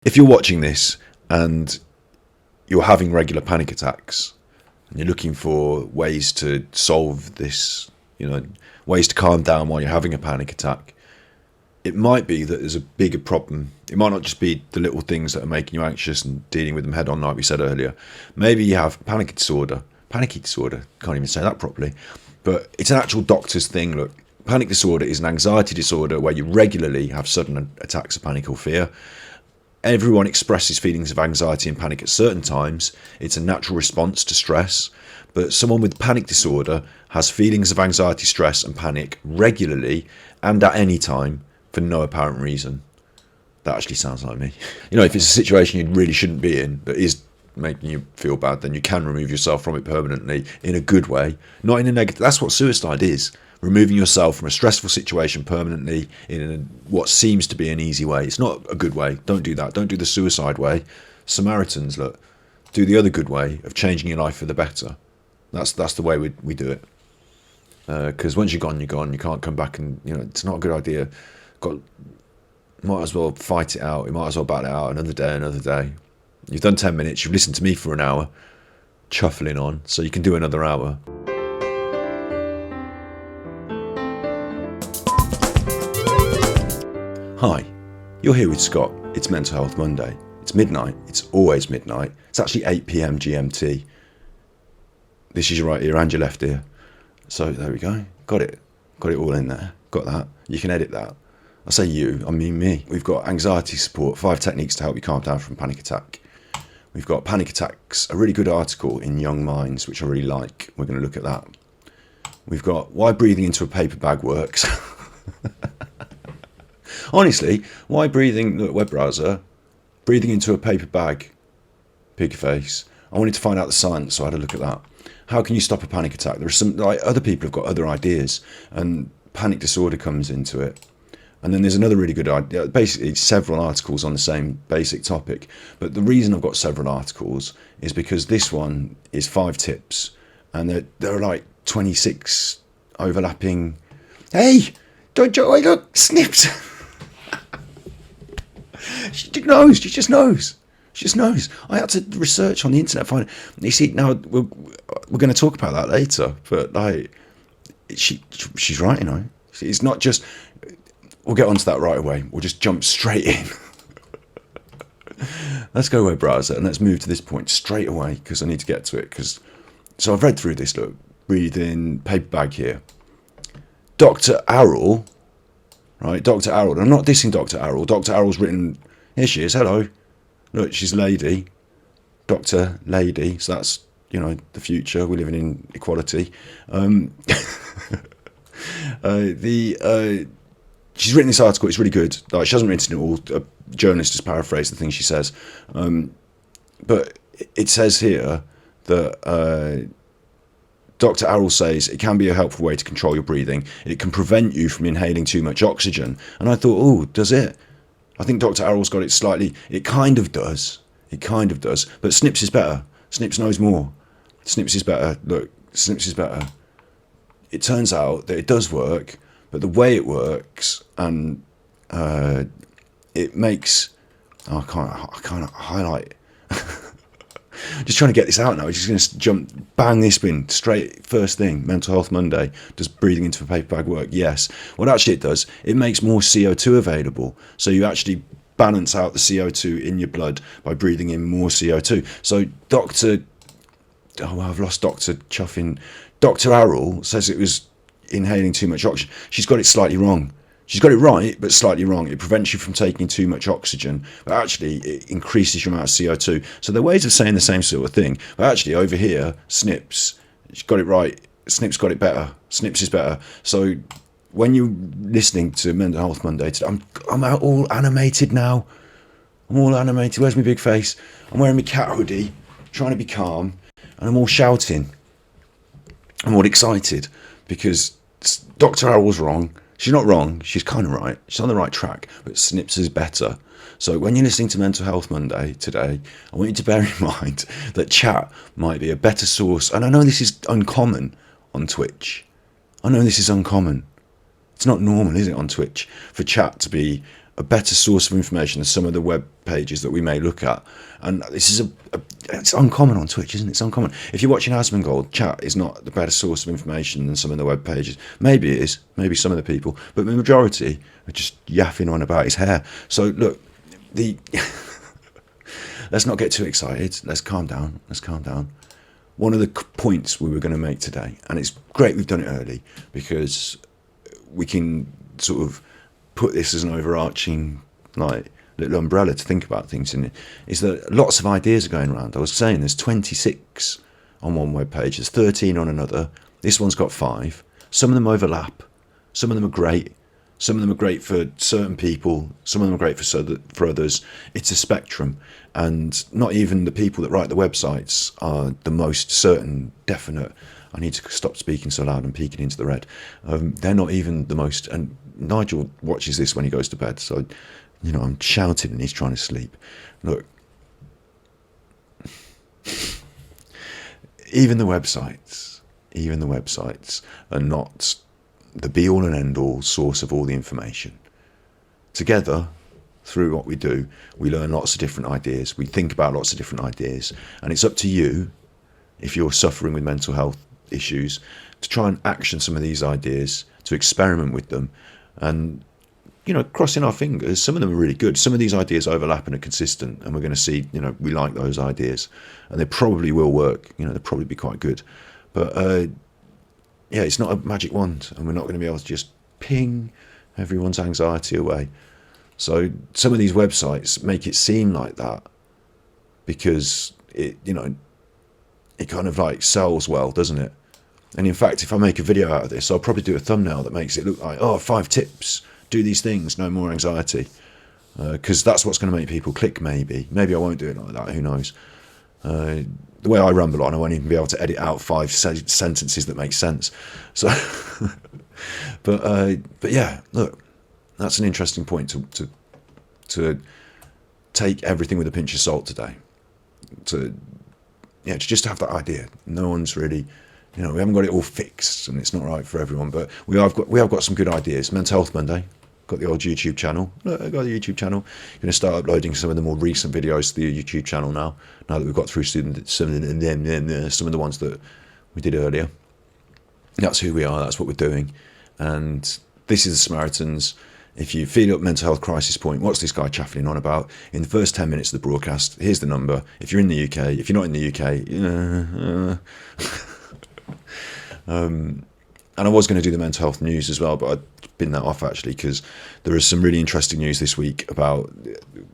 If you're watching this and you're having regular panic attacks and you're looking for ways to solve this, ways to calm down while you're having a panic attack, it might be that there's a bigger problem. It might not just be the little things that are making you anxious and dealing with them head on, like we said earlier. Maybe you have panicky disorder. Can't even say that properly. But it's an actual doctor's thing. Look, panic disorder is an anxiety disorder where you regularly have sudden attacks of panic or fear. Everyone expresses feelings of anxiety and panic at certain times. It's a natural response to stress. But someone with panic disorder has feelings of anxiety, stress and panic regularly and at any time for no apparent reason. That actually sounds like me. If it's a situation you really shouldn't be in that is making you feel bad, then you can remove yourself from it permanently in a good way, not in a negative. That's what suicide is. Removing yourself from a stressful situation permanently in what seems to be an easy way. It's not a good way. Don't do that. Don't do the suicide way. Samaritans, look, do the other good way of changing your life for the better. That's the way we do it. Because once you're gone, you're gone. You can't come back, and it's not a good idea. Might as well fight it out. You might as well battle it out another day. You've done 10 minutes. You've listened to me for an hour, chuffling on, so you can do another hour. Hi, you're here with Scott. It's Mental Health Monday. It's midnight. It's always midnight. It's actually 8 p.m. GMT. This is your right ear and your left ear. So there we go. Got it all in there. Got that. You can edit that. I say you, I mean me. We've got anxiety support, 5 techniques to help you calm down from panic attack. We've got panic attacks, a really good article in Young Minds, which I really like. We're going to look at that. We've got why breathing into a paper bag works. Honestly, why breathing, web browser, breathing into a paper bag, pig face. I wanted to find out the science, so I had a look at that. How can you stop a panic attack? There are some, other people have got other ideas, and panic disorder comes into it. And then there's another really good idea, basically several articles on the same basic topic. But the reason I've got several articles is because this one is 5 tips, and there are like 26 overlapping. Hey, don't you, look, snips. She just knows. I had to research on the internet, find it. You see, now we're going to talk about that later, but she's right, It's not just. We'll get onto that right away. We'll just jump straight in. Let's go web browser and let's move to this point straight away because I need to get to it. So I've read through this. Look, breathing, paper bag here. Dr. Arrell, right? Dr. Arrell. I'm not dissing Dr. Arrell. Dr. Arrell's written. Here she is. Hello. Look, she's lady. Dr. Lady. So that's the future. We're living in equality. She's written this article. It's really good. Like, she hasn't written it all. A journalist has paraphrased the things she says. But it says here that Dr. Arrell says it can be a helpful way to control your breathing. It can prevent you from inhaling too much oxygen. And I thought, oh, does it? I think Dr. Arrell's got it slightly. It kind of does. But Snips is better. Snips knows more. Snips is better. Look, Snips is better. It turns out that it does work. But the way it works, and it makes. I can't highlight. Just trying to get this out now. We're just going to bang this bin straight. First thing, Mental Health Monday. Does breathing into a paper bag work? Yes. What actually it does, it makes more CO2 available. So you actually balance out the CO2 in your blood by breathing in more CO2. So I've lost Dr. Chuffin. Dr. Arrell says it was inhaling too much oxygen. She's got it slightly wrong. She's got it right, but slightly wrong. It prevents you from taking too much oxygen, but actually it increases your amount of CO2. So they're ways of saying the same sort of thing. But actually over here, Snips, she's got it right. Snips got it better. Snips is better. So when you're listening to Mental Health Monday today, I'm out all animated now. I'm all animated. Where's my big face? I'm wearing my cat hoodie, trying to be calm, and I'm all shouting. I'm all excited because Dr. Arrell's wrong. She's not wrong. She's kind of right. She's on the right track. But Snips is better. So when you're listening to Mental Health Monday today, I want you to bear in mind that chat might be a better source. And I know this is uncommon on Twitch. It's not normal, is it, on Twitch, for chat to be a better source of information than some of the web pages that we may look at. And this is it's uncommon on Twitch, isn't it? It's uncommon. If you're watching Asmongold, chat is not the better source of information than some of the web pages. Maybe it is, maybe some of the people, but the majority are just yapping on about his hair. So look, let's not get too excited. Let's calm down. One of the points we were going to make today, and it's great we've done it early, because we can sort of put this as an overarching little umbrella to think about things in it, is that lots of ideas are going around. I was saying there's 26 on one web page, there's 13 on another. This one's got 5. Some of them overlap. Some of them are great. Some of them are great for certain people. Some of them are great for others. It's a spectrum, and not even the people that write the websites are the most certain, definite. I need to stop speaking so loud and peeking into the red. They're not even the most. And Nigel watches this when he goes to bed, so I'm shouting and he's trying to sleep. Look, even the websites are not the be-all and end-all source of all the information. Together, through what we do, we learn lots of different ideas. We think about lots of different ideas, and it's up to you, if you're suffering with mental health issues, to try and action some of these ideas, to experiment with them, and crossing our fingers. Some of them are really good. Some of these ideas overlap and are consistent, and we're going to see, we like those ideas, and they probably will work. They'll probably be quite good. But it's not a magic wand, and we're not going to be able to just ping everyone's anxiety away. So some of these websites make it seem like that because it kind of like sells well, doesn't it? And in fact, if I make a video out of this, I'll probably do a thumbnail that makes it look like, 5 tips, do these things, no more anxiety. Because that's what's going to make people click, maybe. Maybe I won't do it like that, who knows. The way I ramble on, I won't even be able to edit out 5 sentences that make sense. So, but yeah, look, that's an interesting point to take everything with a pinch of salt today. To just have that idea. No one's really, we haven't got it all fixed, and it's not right for everyone. But we have got some good ideas. Mental Health Monday. Got the old YouTube channel. Look, I got the YouTube channel. Going to start uploading some of the more recent videos to the YouTube channel now. Now that we've got through some of the ones that we did earlier. That's who we are. That's what we're doing. And this is the Samaritans. If you feel at mental health crisis point, what's this guy chaffing on about? In the first 10 minutes of the broadcast, here's the number. If you're in the UK, if you're not in the UK, and I was going to do the mental health news as well, but I've been that off actually, because there is some really interesting news this week about,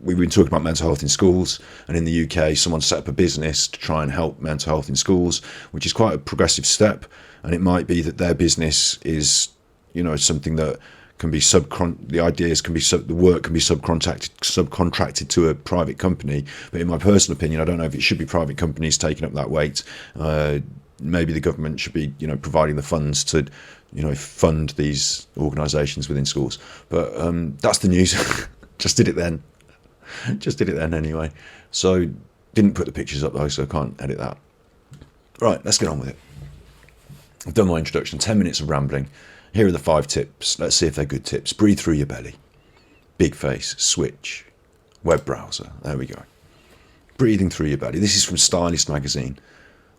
we've been talking about mental health in schools, and in the UK someone set up a business to try and help mental health in schools, which is quite a progressive step. And it might be that their business is, something that can be the work can be subcontracted to a private company. But in my personal opinion, I don't know if it should be private companies taking up that weight. Maybe the government should be, providing the funds to, fund these organisations within schools. But that's the news. Just did it then anyway. So didn't put the pictures up though, so I can't edit that. Right, let's get on with it. I've done my introduction, 10 minutes of rambling. Here are the 5 tips. Let's see if they're good tips. Breathe through your belly. Big face, switch, web browser. There we go. Breathing through your belly. This is from Stylist magazine.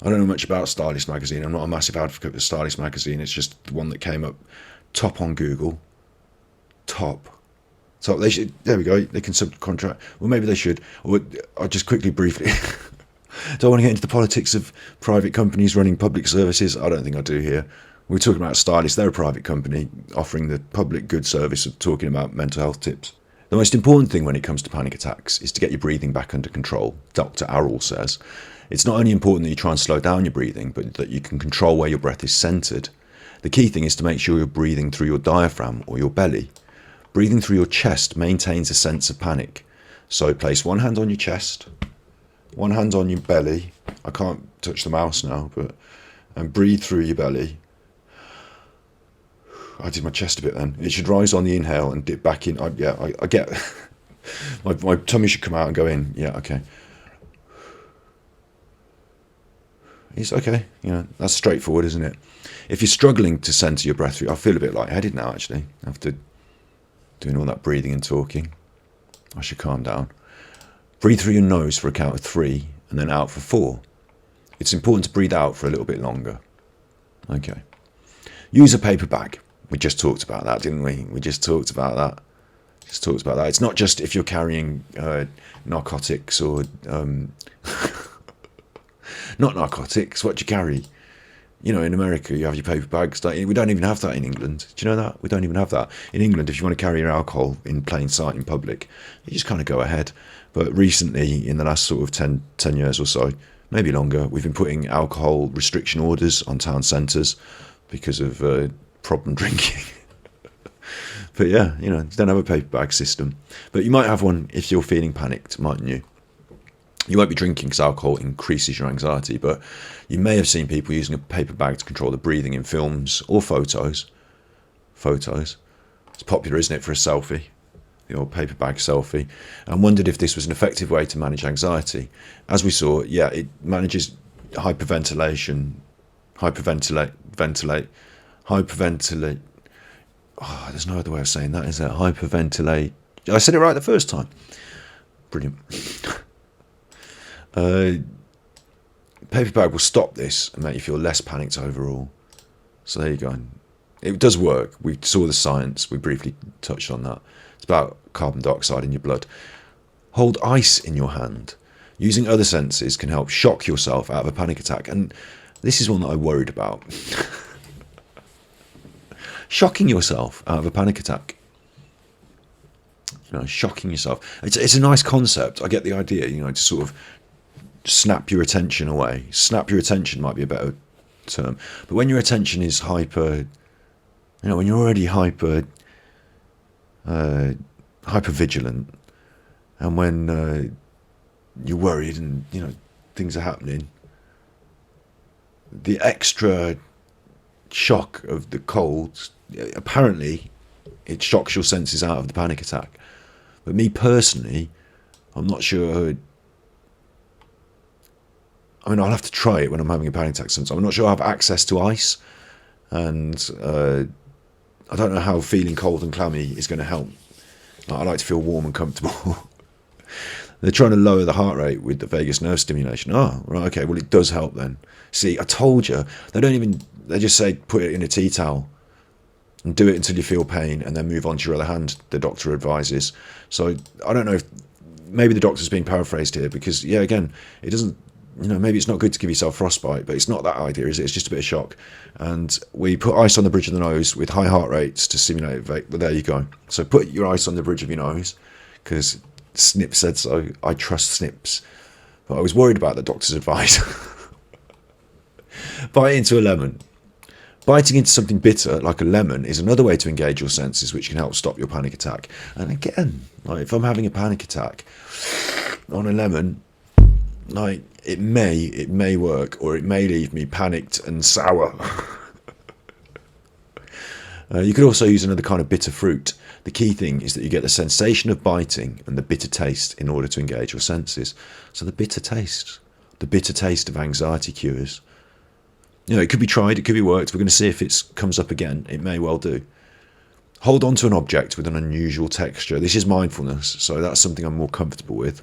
I don't know much about Stylist magazine. I'm not a massive advocate of Stylist magazine. It's just the one that came up top on Google. Top. So they should. There we go. They can subcontract. Well, maybe they should. Or I'll just briefly. Do I want to get into the politics of private companies running public services? I don't think I do here. We're talking about Stylist. They're a private company offering the public good service of talking about mental health tips. The most important thing when it comes to panic attacks is to get your breathing back under control, Dr. Arrell says. It's not only important that you try and slow down your breathing, but that you can control where your breath is centered. The key thing is to make sure you're breathing through your diaphragm or your belly. Breathing through your chest maintains a sense of panic. So place one hand on your chest, one hand on your belly. I can't touch the mouse now, and breathe through your belly. I did my chest a bit then. It should rise on the inhale and dip back in. I get my tummy should come out and go in. Yeah, okay. It's okay. That's straightforward, isn't it? If you're struggling to centre your breath through, I feel a bit lightheaded now actually. I have to doing all that breathing and talking. I should calm down. Breathe through your nose for a count of 3 and then out for 4. It's important to breathe out for a little bit longer. Okay. Use a paper bag. We just talked about that, didn't we? We just talked about that. It's not just if you're carrying narcotics or... not narcotics, what do you carry? You know, in America, you have your paper bags. We don't even have that in England. Do you know that? We don't even have that. In England, if you want to carry your alcohol in plain sight in public, you just kind of go ahead. But recently, in the last sort of 10 years or so, maybe longer, we've been putting alcohol restriction orders on town centres because of problem drinking. But yeah, you know, don't have a paper bag system. But you might have one if you're feeling panicked, mightn't you? You won't be drinking because alcohol increases your anxiety, but you may have seen people using a paper bag to control the breathing in films or photos. It's popular, isn't it, for a selfie, the old paper bag selfie, and wondered if this was an effective way to manage anxiety. As we saw, yeah, it manages hyperventilate. Oh, there's no other way of saying that, is there? Hyperventilate. I said it right the first time. Brilliant. Paper bag will stop this and make you feel less panicked overall. So there you go. It does work. We saw the science. We briefly touched on that. It's about carbon dioxide in your blood. Hold ice in your hand. Using other senses can help shock yourself out of a panic attack. And this is one that I worried about. Shocking yourself out of a panic attack. You know, shocking yourself. It's a nice concept. I get the idea, you know, to sort of snap your attention away. Snap your attention might be a better term. But when your attention is hyper, you know, when you're already hyper vigilant, and when you're worried and, you know, things are happening, the extra shock of the cold, apparently it shocks your senses out of the panic attack. But me personally, I'm not sure. I mean, I'll have to try it when I'm having a panic attack sometime. I'm not sure I have access to ice, and I don't know how feeling cold and clammy is going to help. I like to feel warm and comfortable. They're trying to lower the heart rate with the vagus nerve stimulation. Oh, right, okay, well, it does help then. See, I told you. They just say put it in a tea towel and do it until you feel pain and then move on to your other hand, the doctor advises. So I don't know if maybe the doctor's being paraphrased here because, yeah, again, it doesn't, you know, maybe it's not good to give yourself frostbite, but it's not that idea, is it? It's just a bit of shock. And we put ice on the bridge of the nose with high heart rates to stimulate it. But there you go. So put your ice on the bridge of your nose because Snip said so. I trust Snips. But I was worried about the doctor's advice. Bite into a lemon. Biting into something bitter, like a lemon, is another way to engage your senses, which can help stop your panic attack. And again, like if I'm having a panic attack on a lemon, like it may work, or it may leave me panicked and sour. You could also use another kind of bitter fruit. The key thing is that you get the sensation of biting and the bitter taste in order to engage your senses. So the bitter taste of anxiety cures. You know, it could be tried, it could be worked. We're going to see if it comes up again. It may well do. Hold on to an object with an unusual texture. This is mindfulness, so that's something I'm more comfortable with.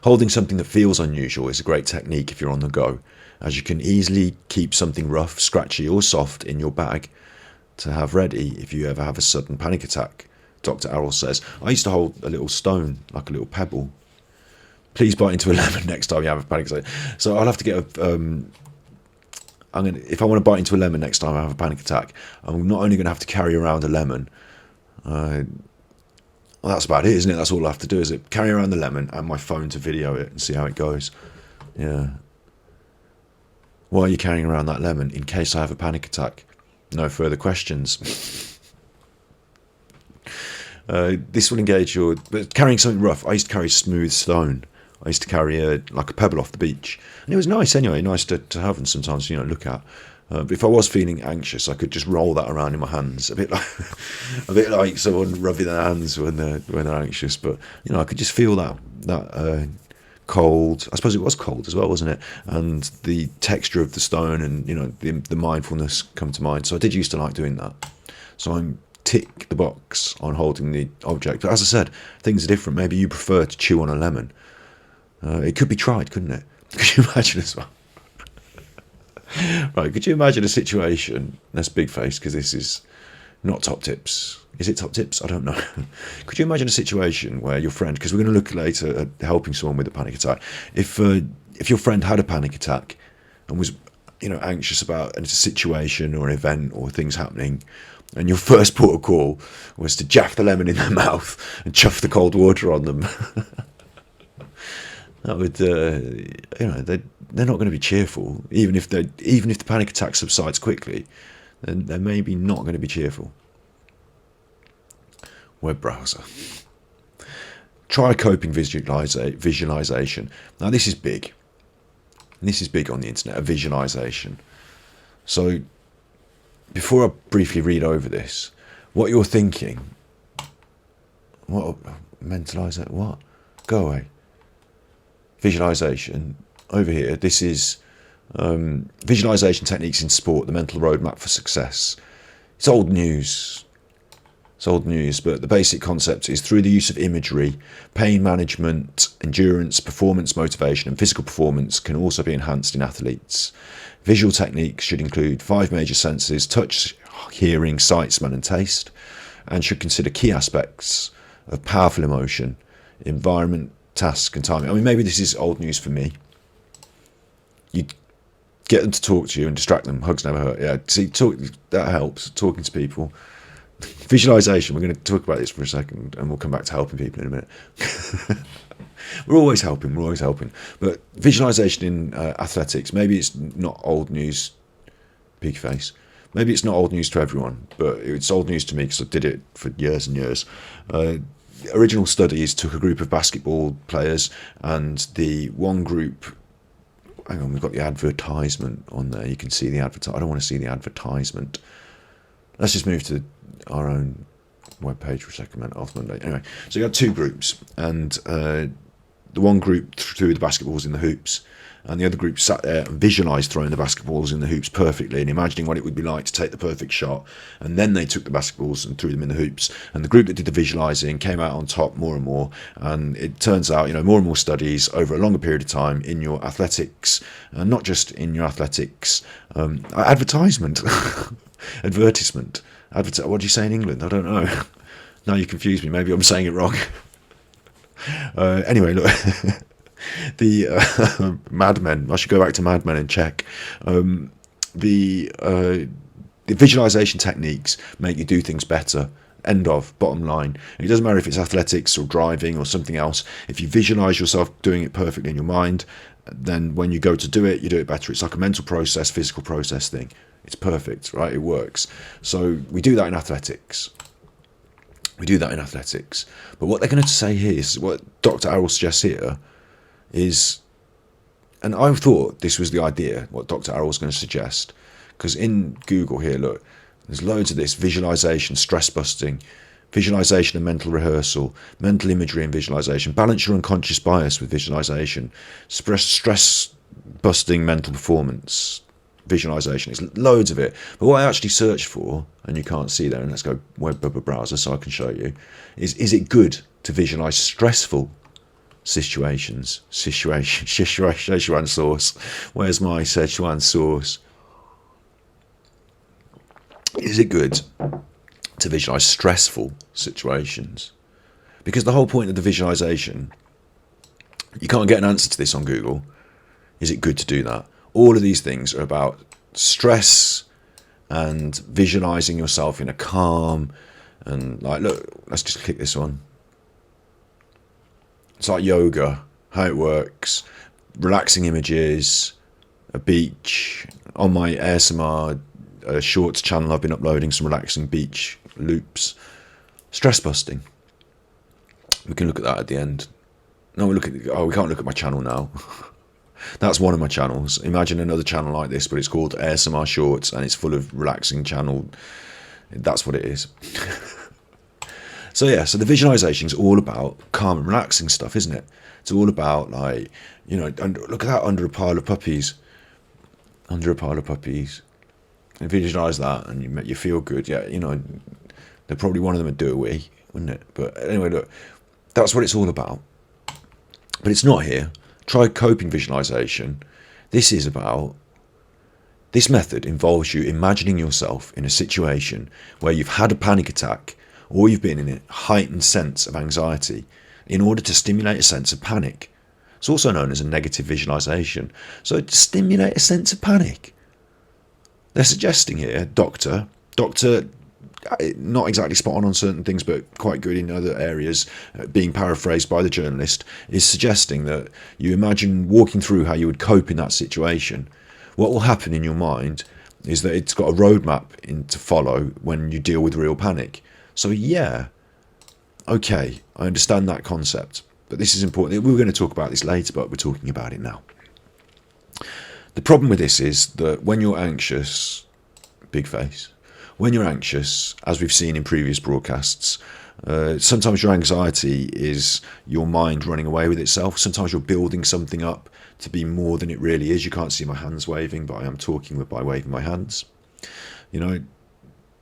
Holding something that feels unusual is a great technique if you're on the go, as you can easily keep something rough, scratchy or soft in your bag to have ready if you ever have a sudden panic attack, Dr. Errol says. I used to hold a little stone, like a little pebble. Please bite into a lemon next time you have a panic attack. So I'll have to get a... if I want to bite into a lemon next time I have a panic attack, I'm not only going to have to carry around a lemon. Well, that's about it, isn't it? That's all I have to do, is it? Carry around the lemon and my phone to video it and see how it goes. Yeah. Why are you carrying around that lemon? In case I have a panic attack. No further questions. This will engage your... But carrying something rough, I used to carry smooth stone. I used to carry like a pebble off the beach. And it was nice anyway, nice to have and sometimes, you know, look at. But if I was feeling anxious, I could just roll that around in my hands, a bit like someone rubbing their hands when they're anxious. But you know, I could just feel that cold. I suppose it was cold as well, wasn't it? And the texture of the stone, and you know, the mindfulness come to mind. So I did used to like doing that. So I'm tick the box on holding the object. But as I said, things are different. Maybe you prefer to chew on a lemon. It could be tried, couldn't it? Could you imagine as well? Right, could you imagine a situation, that's big face, because this is not top tips. Is it top tips? I don't know. Could you imagine a situation where your friend, because we're going to look later at helping someone with a panic attack, if your friend had a panic attack and was, anxious about a situation or an event or things happening, and your first port of call was to jack the lemon in their mouth and chuff the cold water on them, that would, they're not going to be cheerful. Even if the panic attack subsides quickly, then they're maybe not going to be cheerful. Web browser. Try coping visualization. Now this is big. This is big on the internet, a visualization. So before I briefly read over this, what you're thinking, mentalize it, what? Go away. Visualization, over here, this is visualization techniques in sport, the mental roadmap for success. It's old news. But the basic concept is through the use of imagery, pain management, endurance, performance motivation, and physical performance can also be enhanced in athletes. Visual techniques should include 5 major senses: touch, hearing, sight, smell, and taste, and should consider key aspects of powerful emotion, environment, task, and timing. I mean, maybe this is old news for me. You get them to talk to you and distract them. Hugs never hurt. Yeah, see, that helps. Talking to people. Visualization, we're going to talk about this for a second, and we'll come back to helping people in a minute. We're always helping. But visualization in athletics, maybe it's not old news, peaky face. Maybe it's not old news to everyone, but it's old news to me because I did it for years and years. Original studies took a group of basketball players, and the one group, hang on, we've got the advertisement on there. You can see the advertisement. I don't want to see the advertisement. Let's just move to our own webpage for a second, ultimately. Anyway, so you got 2 groups, and the one group threw the basketballs in the hoops, and the other group sat there and visualised throwing the basketballs in the hoops perfectly and imagining what it would be like to take the perfect shot. And then they took the basketballs and threw them in the hoops. And the group that did the visualising came out on top more and more. And it turns out, more and more studies over a longer period of time in your athletics, and not just in your athletics, advertisement. Advertisement. What do you say in England? I don't know. Now you confuse me. Maybe I'm saying it wrong. Anyway, look. The Mad Men. I should go back to Mad Men and check. The visualization techniques make you do things better. End of. Bottom line. It doesn't matter if it's athletics or driving or something else. If you visualize yourself doing it perfectly in your mind, then when you go to do it, you do it better. It's like a mental process, physical process thing. It's perfect, right? It works. So we do that in athletics. But what they're going to say here is, what Dr. Arrow suggests here is, and I thought this was the idea, what Dr. Arrow was going to suggest, because in Google here, look, there's loads of this: visualization, stress busting, visualization and mental rehearsal, mental imagery and visualization, balance your unconscious bias with visualization, stress busting mental performance, visualization. It's loads of it. But what I actually searched for, and you can't see there, and let's go web browser so I can show you, is it good to visualize stressful situations? Szechuan sauce. Where's my Szechuan sauce? Is it good to visualize stressful situations? Because the whole point of the visualization, you can't get an answer to this on Google. Is it good to do that? All of these things are about stress and visualizing yourself in a calm, and like, look, let's just click this one. It's like yoga, how it works, relaxing images, a beach. On my ASMR shorts channel, I've been uploading some relaxing beach loops. Stress busting. We can look at that at the end. No, we can't look at my channel now. That's one of my channels. Imagine another channel like this, but it's called ASMR Shorts, and it's full of relaxing channel. That's what it is. So the visualization is all about calm and relaxing stuff, isn't it? It's all about, like, and look at that, under a pile of puppies. And visualize that, and you feel good. Yeah, They're probably one of them would do a wee, wouldn't it? But anyway, look, that's what it's all about. But it's not here. Try coping visualization. This method involves you imagining yourself in a situation where you've had a panic attack or you've been in a heightened sense of anxiety in order to stimulate a sense of panic. It's also known as a negative visualization. So to stimulate a sense of panic. They're suggesting here, doctor, not exactly spot on certain things, but quite good in other areas, being paraphrased by the journalist, is suggesting that you imagine walking through how you would cope in that situation. What will happen in your mind is that it's got a roadmap to follow when you deal with real panic. So yeah, okay, I understand that concept, but this is important. We were going to talk about this later, but we're talking about it now. The problem with this is that when you're anxious, big face, when you're anxious, as we've seen in previous broadcasts, sometimes your anxiety is your mind running away with itself. Sometimes you're building something up to be more than it really is. You can't see my hands waving, but I am talking by waving my hands. You know,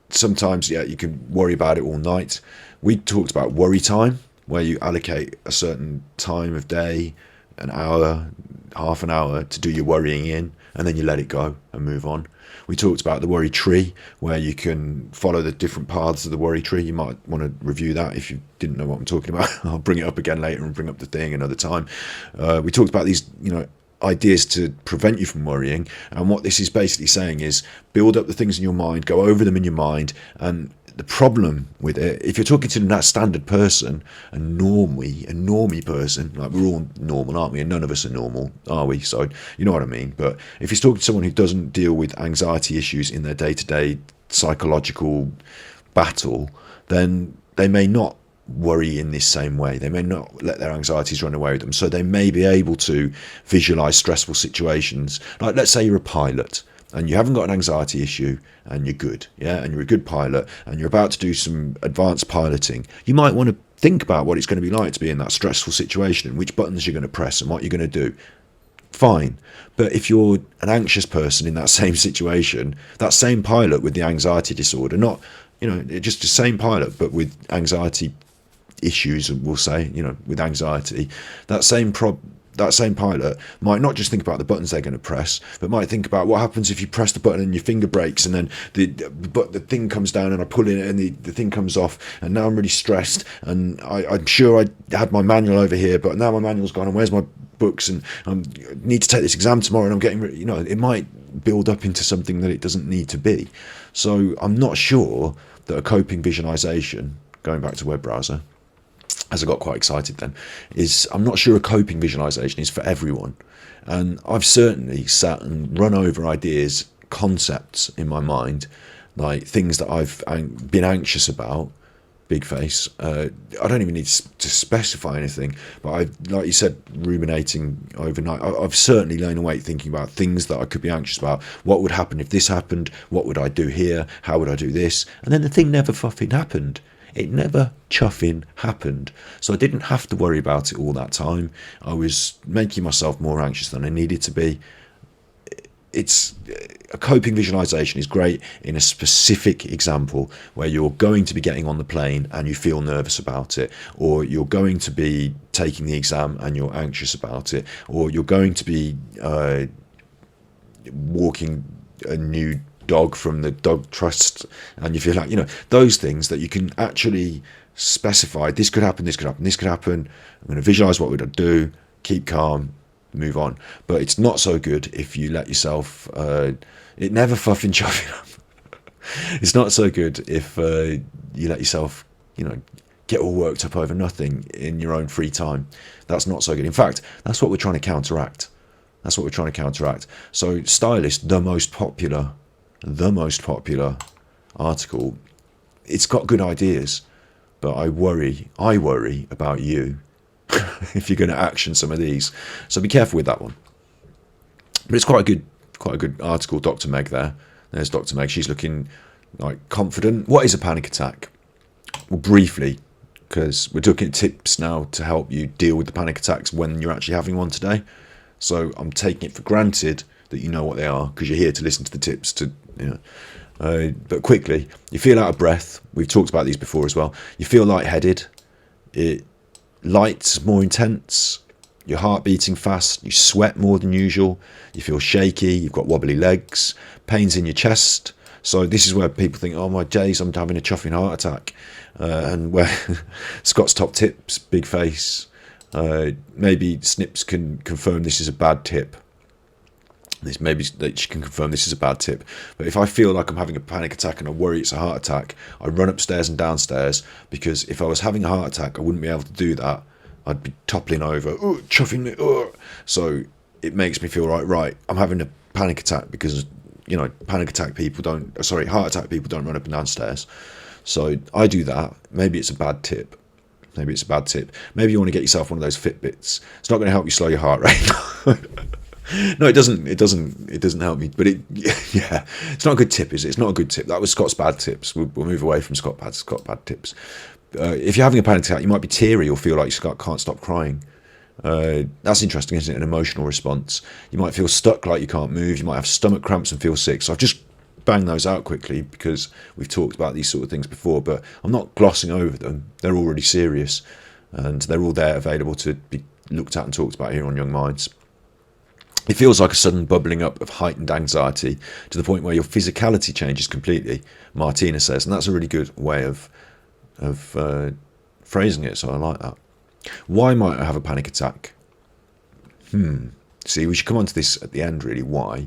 sometimes, yeah, you can worry about it all night. We talked about worry time, where you allocate a certain time of day, an hour, half an hour to do your worrying in, and then you let it go and move on. We talked about the worry tree, where you can follow the different paths of the worry tree. You might want to review that if you didn't know what I'm talking about. I'll bring it up again later and bring up the thing another time. We talked about these, ideas to prevent you from worrying. And what this is basically saying is build up the things in your mind, go over them in your mind. And the problem with it, if you're talking to that standard person, a normie person, like we're all normal, aren't we? And none of us are normal, are we? So you know what I mean. But if you're talking to someone who doesn't deal with anxiety issues in their day-to-day psychological battle, then they may not worry in this same way. They may not let their anxieties run away with them. So they may be able to visualize stressful situations. Like, let's say you're a pilot and you haven't got an anxiety issue and you're good, yeah, and you're a good pilot and you're about to do some advanced piloting. You might want to think about what it's going to be like to be in that stressful situation and which buttons you're going to press and what you're going to do. Fine. But if you're an anxious person in that same situation, that same pilot with the anxiety disorder, not, just the same pilot, but with anxiety issues, we'll say, with anxiety, that same pilot might not just think about the buttons they're going to press, but might think about what happens if you press the button and your finger breaks and then the thing comes down and I pull in it and the thing comes off and now I'm really stressed and I'm sure I had my manual over here, but now my manual's gone and where's my books and I need to take this exam tomorrow and I'm getting, it might build up into something that it doesn't need to be. So I'm not sure that a coping visualization, going back to web browser, as I got quite excited then, I'm not sure a coping visualization is for everyone. And I've certainly sat and run over ideas, concepts in my mind, like things that I've been anxious about, big face. I don't even need to specify anything, but like you said, ruminating overnight. I've certainly lain awake thinking about things that I could be anxious about. What would happen if this happened? What would I do here? How would I do this? And then the thing never fucking happened. It never chuffing happened. So I didn't have to worry about it all that time. I was making myself more anxious than I needed to be. It's a coping visualization is great in a specific example where you're going to be getting on the plane and you feel nervous about it, or you're going to be taking the exam and you're anxious about it, or you're going to be walking a new dog from the dog trust and you feel like, those things that you can actually specify. This could happen, this could happen, this could happen. I'm going to visualize what would I do, keep calm, move on. But it's not so good if you let yourself it never fucking chuffing up. It's not so good if you let yourself get all worked up over nothing in your own free time. That's not so good. In fact, that's what we're trying to counteract. So Stylist, the most popular article, it's got good ideas, but I worry about you if you're going to action some of these. So be careful with that one. But it's quite a good article. Dr. Meg there's Dr. Meg. She's looking like confident. What is a panic attack? Well, briefly, because we're looking at tips now to help you deal with the panic attacks when you're actually having one today. So I'm taking it for granted that you know what they are because you're here to listen to the tips But quickly, you feel out of breath. We've talked about these before as well. You feel lightheaded. Light's more intense. Your heart beating fast. You sweat more than usual. You feel shaky. You've got wobbly legs. Pains in your chest. So this is where people think, oh my days, I'm having a chuffing heart attack. And where Scott's top tips, big face. Maybe Snips can confirm this is a bad tip. Maybe that she can confirm this is a bad tip. But if I feel like I'm having a panic attack and I worry it's a heart attack, I run upstairs and downstairs, because if I was having a heart attack, I wouldn't be able to do that. I'd be toppling over, chuffing me. So it makes me feel right, I'm having a panic attack, because, you know, heart attack people don't run up and downstairs. So I do that. Maybe it's a bad tip. Maybe you want to get yourself one of those Fitbits. It's not going to help you slow your heart rate. No, it doesn't help me. But yeah, it's not a good tip, is it? It's not a good tip. That was Scott's bad tips. We'll move away from Scott bad tips. If you're having a panic attack, you might be teary or feel like you can't stop crying. That's interesting, isn't it? An emotional response. You might feel stuck, like you can't move. You might have stomach cramps and feel sick. So I've just banged those out quickly because we've talked about these sort of things before, but I'm not glossing over them. They're already serious, and they're all there available to be looked at and talked about here on Young Minds. It feels like a sudden bubbling up of heightened anxiety to the point where your physicality changes completely, Martina says, and that's a really good way of phrasing it, so I like that. Why might I have a panic attack? See, we should come on to this at the end, really. Why?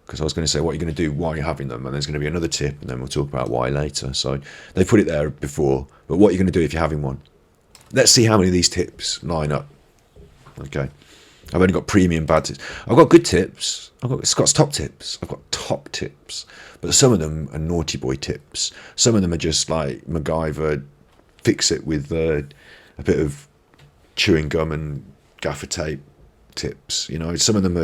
Because I was going to say what you're going to do while you're having them, and there's going to be another tip, and then we'll talk about why later. So they put it there before, but what you're going to do if you're having one. Let's see how many of these tips line up. Okay. I've only got premium bad tips. I've got good tips. I've got Scott's top tips. I've got top tips. But some of them are naughty boy tips. Some of them are just like MacGyver, fix it with a bit of chewing gum and gaffer tape tips. You know, some of them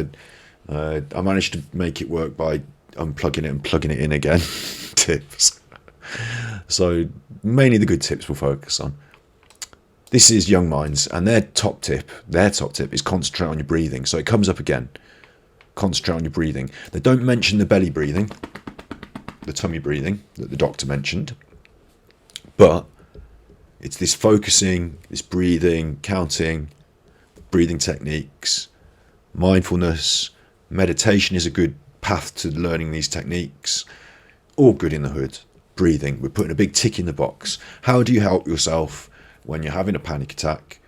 are, I managed to make it work by unplugging it and plugging it in again tips. So mainly the good tips we'll focus on. This is Young Minds, and their top tip is concentrate on your breathing. So it comes up again. Concentrate on your breathing. They don't mention the belly breathing, the tummy breathing that the doctor mentioned, but it's this focusing, this breathing, counting, breathing techniques, mindfulness, meditation is a good path to learning these techniques. All good in the hood. Breathing. We're putting a big tick in the box. How do you help yourself when you're having a panic attack?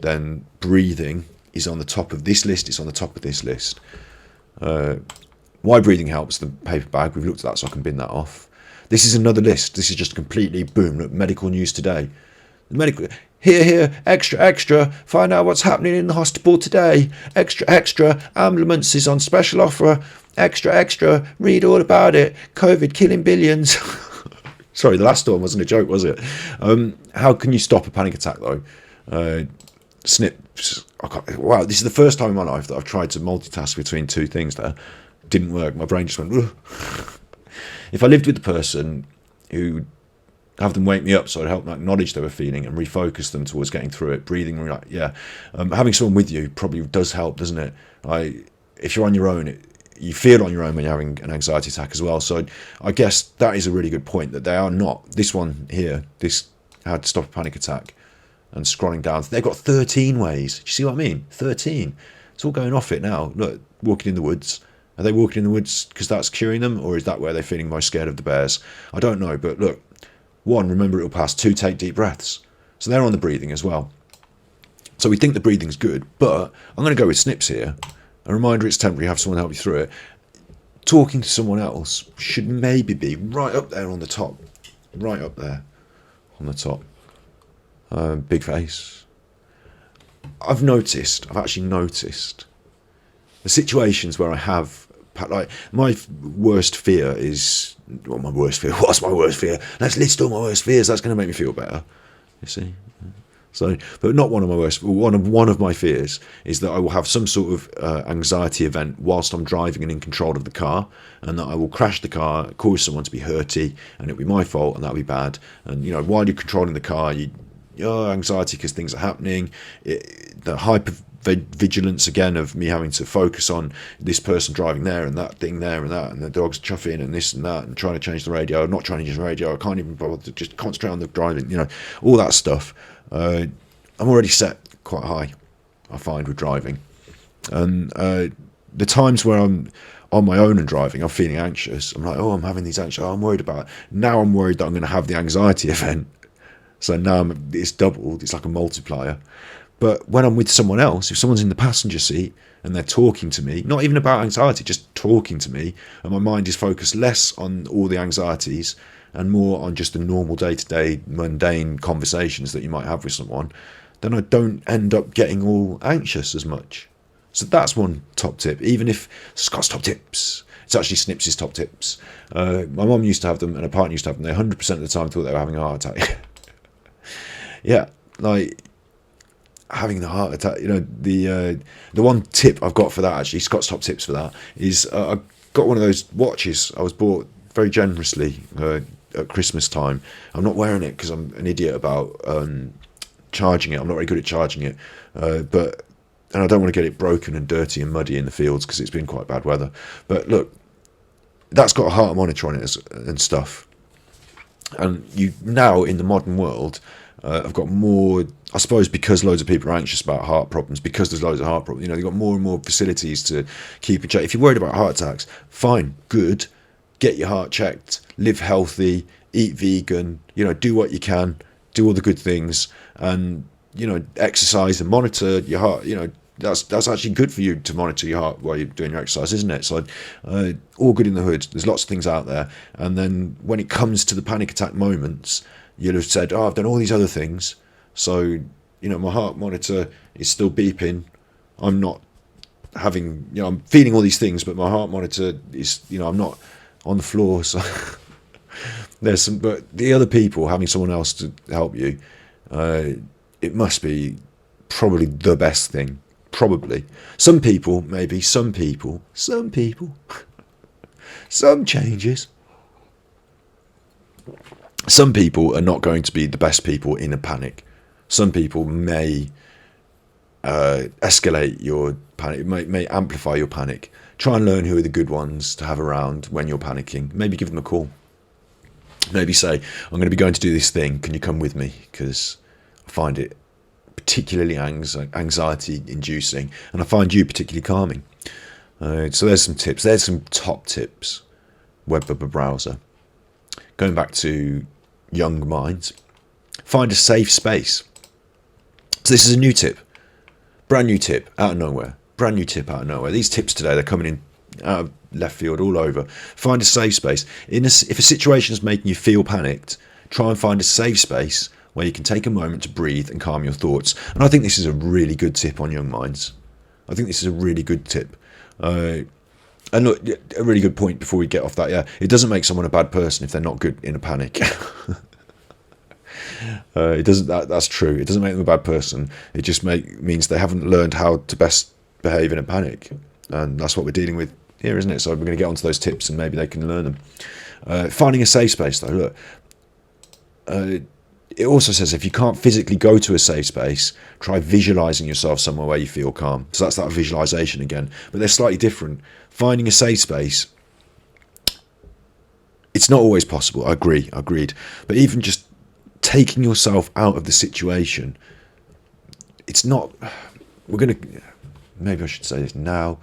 Then breathing is on the top of this list. It's on the top of this list. Why breathing helps, the paper bag. We've looked at that, so I can bin that off. This is another list. This is just completely boom. Look, medical news today. Medical here, extra. Find out what's happening in the hospital today. Extra. Ambulance is on special offer. Extra. Read all about it. COVID killing billions. Sorry, the last one wasn't a joke, was it? How can you stop a panic attack, though? Snips. Wow, this is the first time in my life that I've tried to multitask between two things there. Didn't work. My brain just went, ugh. If I lived with the person who have them wake me up, so I'd help them acknowledge they were feeling and refocus them towards getting through it, breathing, having someone with you probably does help, doesn't it? If you're on your own, you feel on your own when you're having an anxiety attack as well. So I guess that is a really good point, that they are not, this one here, this how to stop a panic attack, and scrolling down, they've got 13 ways. Do you see what I mean? 13. It's all going off it now. Look, walking in the woods. Are they walking in the woods because that's curing them, or is that where they're feeling most scared of the bears? I don't know, but look, 1, remember it'll pass. 2, take deep breaths. So they're on the breathing as well. So we think the breathing's good, but I'm going to go with Snips here. A reminder it's temporary, have someone help you through it. Talking to someone else should maybe be right up there on the top. Right up there on the top. Big face. I've actually noticed the situations where I have, like, my worst fear is, what's my worst fear? Let's list all my worst fears. That's going to make me feel better. You see? So, but not one of my worst. One of my fears is that I will have some sort of anxiety event whilst I'm driving and in control of the car, and that I will crash the car, cause someone to be hurty, and it'll be my fault, and that'll be bad. And while you're controlling the car, your anxiety because things are happening, the vigilance again of me having to focus on this person driving there and that thing there and that, and the dog's chuffing and this and that, and trying to change the radio, not trying to change the radio, I can't even bother to just concentrate on the driving, you know, all that stuff. I'm already set quite high, I find, with driving. And the times where I'm on my own and driving, I'm feeling anxious. I'm like, oh, I'm having these anxious. Oh, I'm worried about it. Now I'm worried that I'm going to have the anxiety event. So now it's doubled. It's like a multiplier. But when I'm with someone else, if someone's in the passenger seat and they're talking to me, not even about anxiety, just talking to me, and my mind is focused less on all the anxieties and more on just the normal day-to-day mundane conversations that you might have with someone, then I don't end up getting all anxious as much. So that's one top tip. Even if Scott's top tips, it's actually Snips's top tips. My mum used to have them and her partner used to have them. They 100% of the time thought they were having a heart attack. Yeah, like having the heart attack. You know, the one tip I've got for that, actually, Scott's top tips for that, is I got one of those watches I was bought very generously at Christmas time. I'm not wearing it because I'm an idiot about charging it. I'm not very good at charging it, and I don't want to get it broken and dirty and muddy in the fields because it's been quite bad weather. But look, that's got a heart monitor on it and stuff. And you now, in the modern world, I've got more, I suppose, because loads of people are anxious about heart problems, because there's loads of heart problems, you know, they've got more and more facilities to keep in check. If you're worried about heart attacks, fine, good, get your heart checked, live healthy, eat vegan, you know, do what you can, do all the good things, and, you know, exercise and monitor your heart. You know, that's actually good for you to monitor your heart while you're doing your exercise, isn't it? So all good in the hood. There's lots of things out there. And then when it comes to the panic attack moments, you'll have said, oh, I've done all these other things, so, you know, my heart monitor is still beeping. I'm not having, you know, I'm feeling all these things, but my heart monitor is, you know, I'm not on the floor. So there's some, but the other people, having someone else to help you, it must be probably the best thing. Probably. Some people, maybe, some changes. Some people are not going to be the best people in a panic. Some people may escalate your panic, may amplify your panic. Try and learn who are the good ones to have around when you're panicking. Maybe give them a call. Maybe say, I'm going to be going to do this thing. Can you come with me? Because I find it particularly anxiety inducing, and I find you particularly calming. So there's some tips. There's some top tips. WebBubba browser. Going back to young minds, find a safe space. So this is a new tip, brand new tip out of nowhere. Brand new tip out of nowhere. These tips today, they're coming in out of left field, all over. Find a safe space. If a situation is making you feel panicked, try and find a safe space where you can take a moment to breathe and calm your thoughts. And I think this is a really good tip on young minds. I think this is a really good tip. And look, a really good point before we get off that. Yeah, it doesn't make someone a bad person if they're not good in a panic. It doesn't. That's true. It doesn't make them a bad person. It just means they haven't learned how to best behave in a panic, and that's what we're dealing with here, isn't it? So we're going to get onto those tips, and maybe they can learn them. Finding a safe space, though. Look, it also says if you can't physically go to a safe space, try visualizing yourself somewhere where you feel calm. So that's that visualization again, but they're slightly different. Finding a safe space, it's not always possible. I agree, agreed. But even just taking yourself out of the situation, it's not. Maybe I should say this now.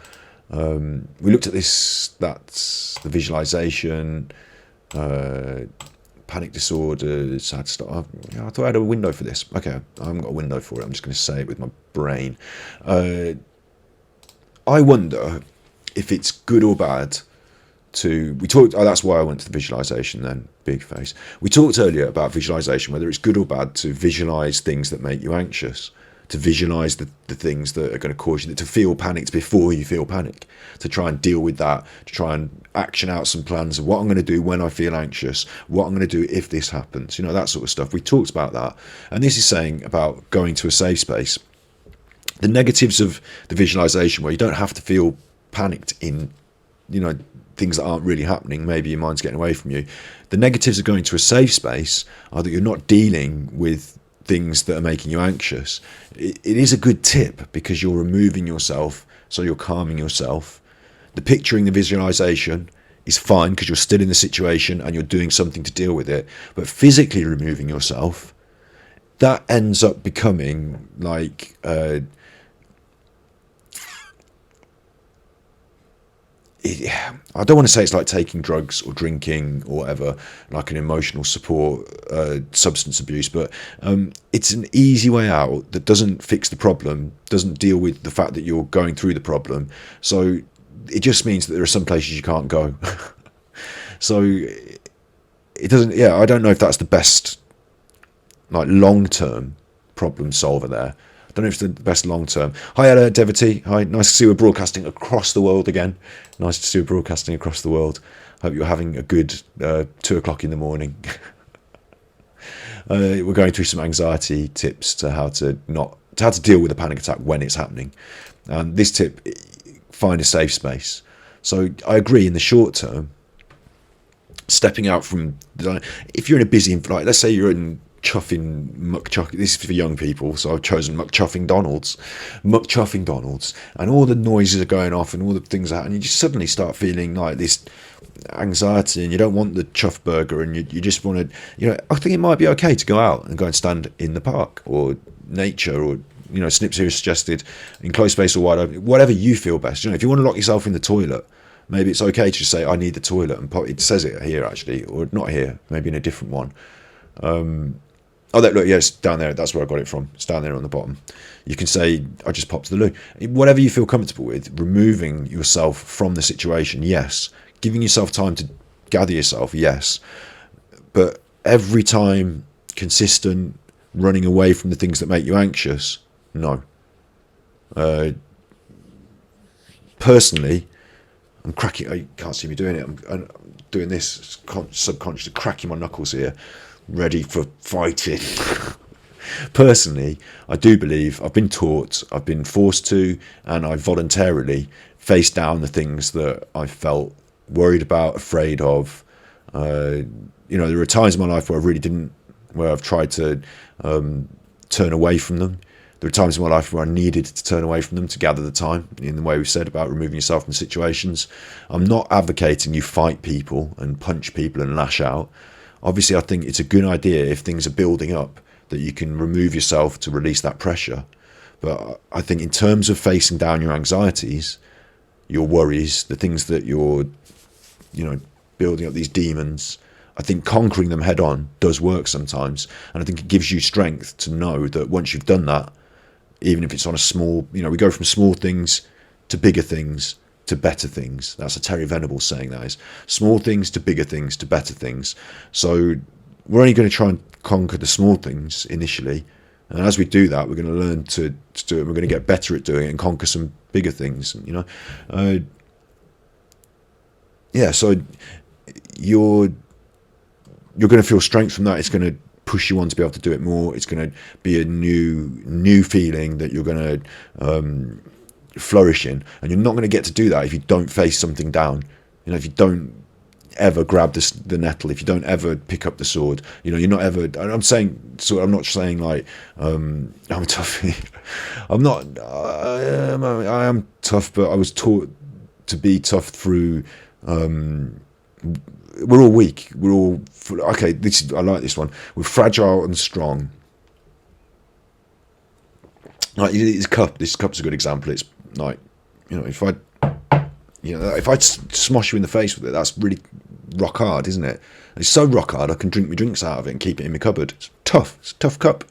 We looked at this. That's the visualization. Panic disorders, I thought I had a window for this. Okay, I haven't got a window for it. I'm just going to say it with my brain. I wonder if it's good or bad we talked, that's why I went to the visualization then, big face. We talked earlier about visualization, whether it's good or bad to visualize things that make you anxious, to visualize the things that are going to cause you to feel panicked before you feel panic, to try and deal with that, to try and action out some plans of what I'm going to do when I feel anxious, what I'm going to do if this happens, you know, that sort of stuff. We talked about that. And this is saying about going to a safe space. The negatives of the visualization, where you don't have to feel panicked in, you know, things that aren't really happening, maybe your mind's getting away from you. The negatives of going to a safe space are that you're not dealing with things that are making you anxious, it is a good tip because you're removing yourself, so you're calming yourself. The picturing, the visualization is fine because you're still in the situation and you're doing something to deal with it. But physically removing yourself, that ends up becoming like I don't want to say it's like taking drugs or drinking or whatever, like an emotional support, substance abuse, but it's an easy way out that doesn't fix the problem, doesn't deal with the fact that you're going through the problem. So it just means that there are some places you can't go. So it doesn't, yeah, I don't know if that's the best, like, long-term problem solver there. I don't know if it's the best long-term. Hi, Ella, Devotee. Hi, nice to see we're broadcasting across the world again. Nice to see we're broadcasting across the world. Hope you're having a good 2 o'clock in the morning. We're going through some anxiety tips to how to deal with a panic attack when it's happening. This tip, find a safe space. So I agree, in the short term, stepping out from, if you're in a busy, like, let's say you're in chuffing muck-chuffing, this is for young people, so I've chosen muck-chuffing Donald's, and all the noises are going off and all the things out, and you just suddenly start feeling like this anxiety, and you don't want the chuff burger, and you just want to, I think it might be okay to go out and go and stand in the park or nature, or Snips here suggested in closed space or wide open, whatever you feel best. If you want to lock yourself in the toilet, maybe it's okay to just say, I need the toilet, and it says it here actually, or not here, maybe in a different one. Look, yeah, it's down there. That's where I got it from. It's down there on the bottom. You can say, I just popped to the loo. Whatever you feel comfortable with, removing yourself from the situation, yes. Giving yourself time to gather yourself, yes. But every time, consistent, running away from the things that make you anxious, no. Personally, I'm cracking, you can't see me doing it, I'm doing this subconsciously, cracking my knuckles here, ready for fighting. Personally, I do believe I've been taught, I've been forced to, and I voluntarily faced down the things that I felt worried about, afraid of. There were times in my life where I really didn't, where I've tried to turn away from them. There are times in my life where I needed to turn away from them to gather the time, in the way we said about removing yourself from situations. I'm not advocating you fight people and punch people and lash out. Obviously, I think it's a good idea if things are building up that you can remove yourself to release that pressure. But I think in terms of facing down your anxieties, your worries, the things that you're, building up these demons, I think conquering them head on does work sometimes. And I think it gives you strength to know that once you've done that, even if it's on a small, we go from small things to bigger things to better things. That's a Terry Venables saying, that is. Small things to bigger things to better things. So we're only going to try and conquer the small things initially. And as we do that, we're going to learn to do it. We're going to get better at doing it and conquer some bigger things, so you're going to feel strength from that. It's going to push you on to be able to do it more. It's going to be a new feeling that you're going to flourish in, and you're not going to get to do that if you don't face something down. If you don't ever grab the nettle, if you don't ever pick up the sword, you're not ever. I'm not saying like I'm tough. I'm not. I am tough, but I was taught to be tough through. We're all weak. We're all okay. I like this one. We're fragile and strong. Like this cup's a good example. It's like, if I smash you in the face with it, that's really rock hard, isn't it? And it's so rock hard I can drink my drinks out of it and keep it in my cupboard. It's tough. It's a tough cup.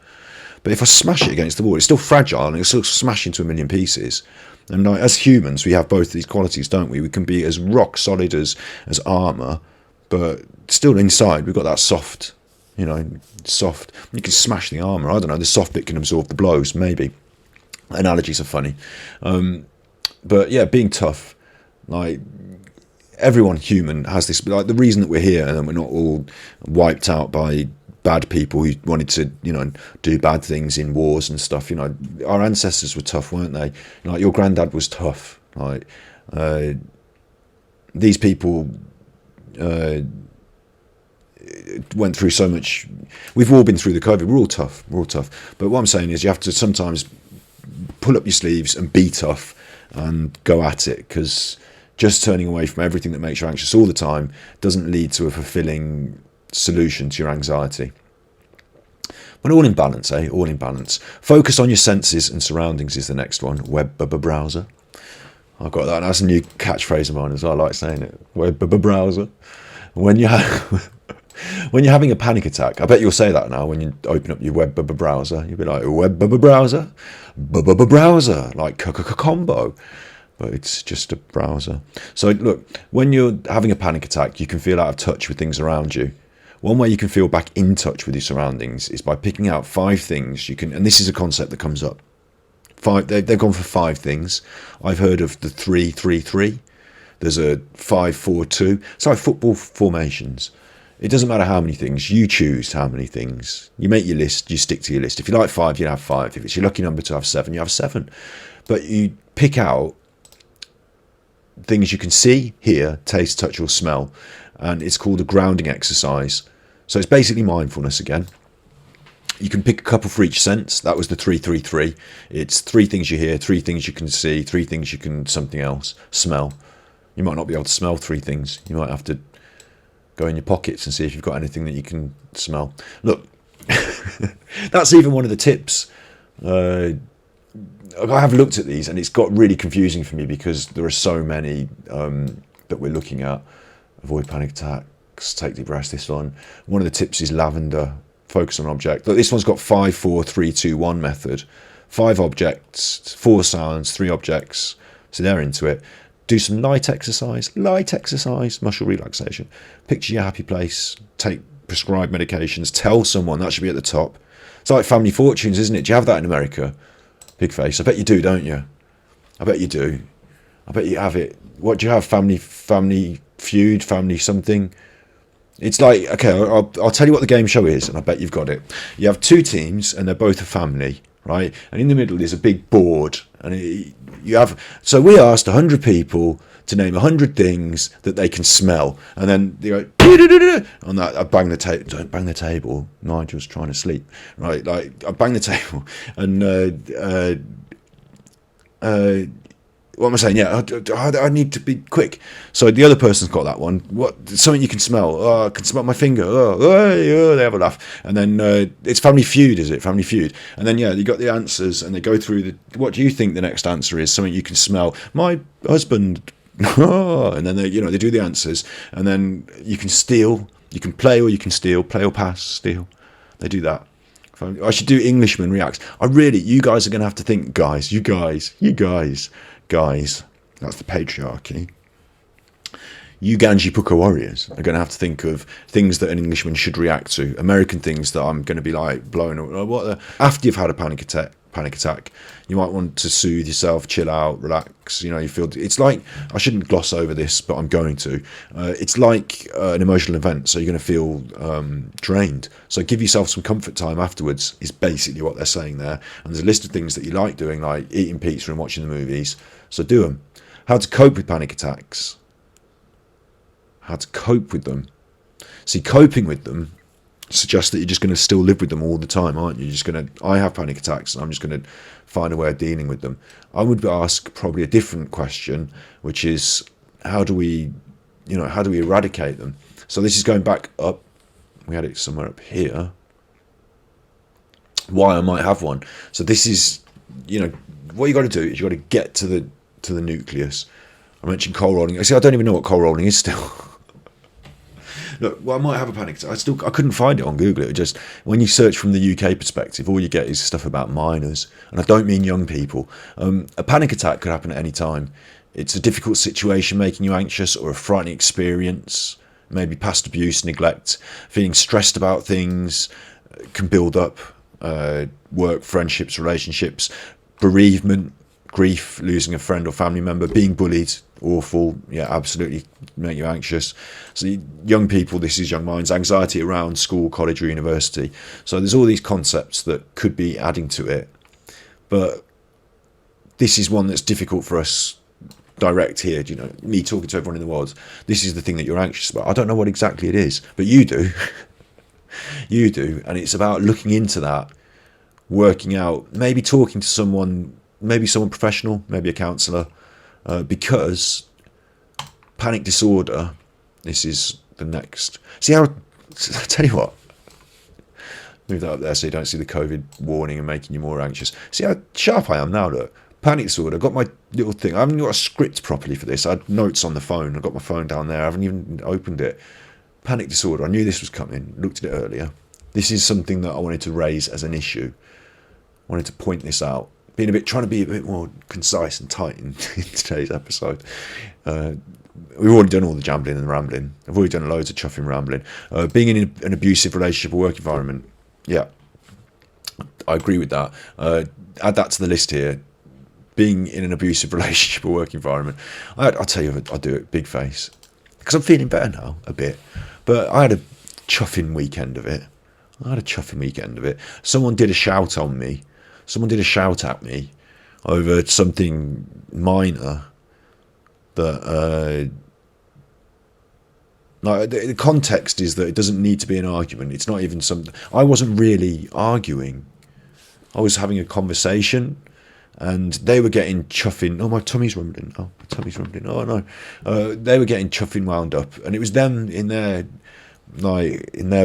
But if I smash it against the wall, it's still fragile and it'll still smash into a million pieces. And like, as humans, we have both these qualities, don't we? We can be as rock solid as armour, but still inside we've got that soft. Soft. You can smash the armour. I don't know. The soft bit can absorb the blows. Maybe. Analogies are funny. But yeah, being tough. Like, everyone human has this. Like, the reason that we're here and we're not all wiped out by bad people who wanted to, do bad things in wars and stuff. Our ancestors were tough, weren't they? Like, your granddad was tough. Like, these people. went through so much. We've all been through the COVID. We're all tough. We're all tough. But what I'm saying is, you have to sometimes pull up your sleeves and be tough and go at it, because just turning away from everything that makes you anxious all the time doesn't lead to a fulfilling solution to your anxiety. But all in balance, eh? All in balance. Focus on your senses and surroundings is the next one. Web browser. I've got that. That's a new catchphrase of mine as well. I like saying it. Web browser. When you're having a panic attack, I bet you'll say that now when you open up your web browser. You'll be like, web browser, browser, like combo. But it's just a browser. So look, when you're having a panic attack, you can feel out of touch with things around you. One way you can feel back in touch with your surroundings is by picking out 5 things you can, and this is a concept that comes up. They've gone for 5 things. I've heard of the 3-3-3. There's a 5-4-2. It's like football formations. It doesn't matter how many things. You choose how many things. You make your list. You stick to your list. If you like 5, you have 5. If it's your lucky number to have 7, you have 7. But you pick out things you can see, hear, taste, touch, or smell. And it's called a grounding exercise. So it's basically mindfulness again. You can pick a couple for each sense. That was the 3-3-3. It's 3 things you hear, 3 things you can see, 3 things you can something else smell. You might not be able to smell 3 things. You might have to go in your pockets and see if you've got anything that you can smell. Look, that's even one of the tips. I have looked at these and it's got really confusing for me because there are so many that we're looking at. Avoid panic attacks, take deep breaths, this one. One of the tips is lavender, focus on object. Look, this one's got 5-4-3-2-1 method. 5 objects, 4 sounds, 3 objects. So they're into it. Do some light exercise, muscle relaxation. Picture your happy place, take prescribed medications, tell someone, that should be at the top. It's like Family Fortunes, isn't it? Do you have that in America? Big face. I bet you do, don't you? I bet you do. I bet you have it. What do you have? Family Feud, Family something. It's like, okay, I'll tell you what the game show is, and I bet you've got it. You have 2 teams, and they're both a family, right? And in the middle is a big board, and so we asked 100 people to name 100 things that they can smell, and then they go on that. I bang the table. Don't bang the table. Nigel's trying to sleep, right? Like I bang the table, and what am I saying? Yeah, I need to be quick. So the other person's got that one. What? Something you can smell. Oh, I can smell my finger. Oh, they have a laugh. And then it's Family Feud, is it? Family Feud. And then, yeah, you got the answers and they go through what do you think the next answer is? Something you can smell. My husband. And then they do the answers. And then you can steal. You can play or you can steal. Play or pass, steal. They do that. I should do Englishman reacts. You guys are going to have to think, guys, you guys, that's the patriarchy. You Ganji Puka warriors are going to have to think of things that an Englishman should react to. American things that I'm going to be like blowing away. After you've had a panic attack, you might want to soothe yourself, chill out, relax. You feel it's like, I shouldn't gloss over this, but I'm going to. It's like an emotional event, so you're going to feel drained. So give yourself some comfort time afterwards is basically what they're saying there. And there's a list of things that you like doing, like eating pizza and watching the movies. So do them. How to cope with panic attacks. How to cope with them. See, coping with them suggests that you're just going to still live with them all the time, aren't you? You're just going to, I have panic attacks and I'm just going to find a way of dealing with them. I would ask probably a different question, which is how do we eradicate them? So this is going back up. We had it somewhere up here. Why I might have one. So this is, what you got to do is you got to get to the nucleus. I mentioned coal rolling. I don't even know what coal rolling is still. Look, I might have a panic attack. I couldn't find it on Google. It just, when you search from the UK perspective, all you get is stuff about minors, and I don't mean young people. A panic attack could happen at any time. It's a difficult situation making you anxious, or a frightening experience, maybe past abuse, neglect, feeling stressed about things can build up. Work, friendships, relationships, bereavement, grief, losing a friend or family member, being bullied, awful, yeah, absolutely make you anxious. So young people, this is young minds, anxiety around school, college or university. So there's all these concepts that could be adding to it, but this is one that's difficult for us direct here, you know, me talking to everyone in the world, this is the thing that you're anxious about. I don't know what exactly it is, but you do. You do. And it's about looking into that, working out, maybe talking to someone, maybe someone professional, maybe a counsellor, because panic disorder, this is the next. See how, I tell you what, move that up there so you don't see the COVID warning and making you more anxious. See how sharp I am now, look. Panic disorder, I've got my little thing. I haven't got a script properly for this. I had notes on the phone. I've got my phone down there. I haven't even opened it. Panic disorder, I knew this was coming. Looked at it earlier. This is something that I wanted to raise as an issue. I wanted to point this out. Trying to be a bit more concise and tight in today's episode. We've already done all the jambling and rambling. I've already done loads of chuffing rambling. Being in an abusive relationship or work environment. Yeah, I agree with that. Add that to the list here. Being in an abusive relationship or work environment. I'll tell you, I do it, big face. Because I'm feeling better now, a bit. But I had a chuffing weekend of it. Someone did a shout on me. Someone did a shout at me over something minor that... Like the context is that it doesn't need to be an argument. It's not even something. I wasn't really arguing. I was having a conversation, and they were getting chuffing. Oh, my tummy's rumbling. Oh, no. They were getting chuffing wound up, and it was them in their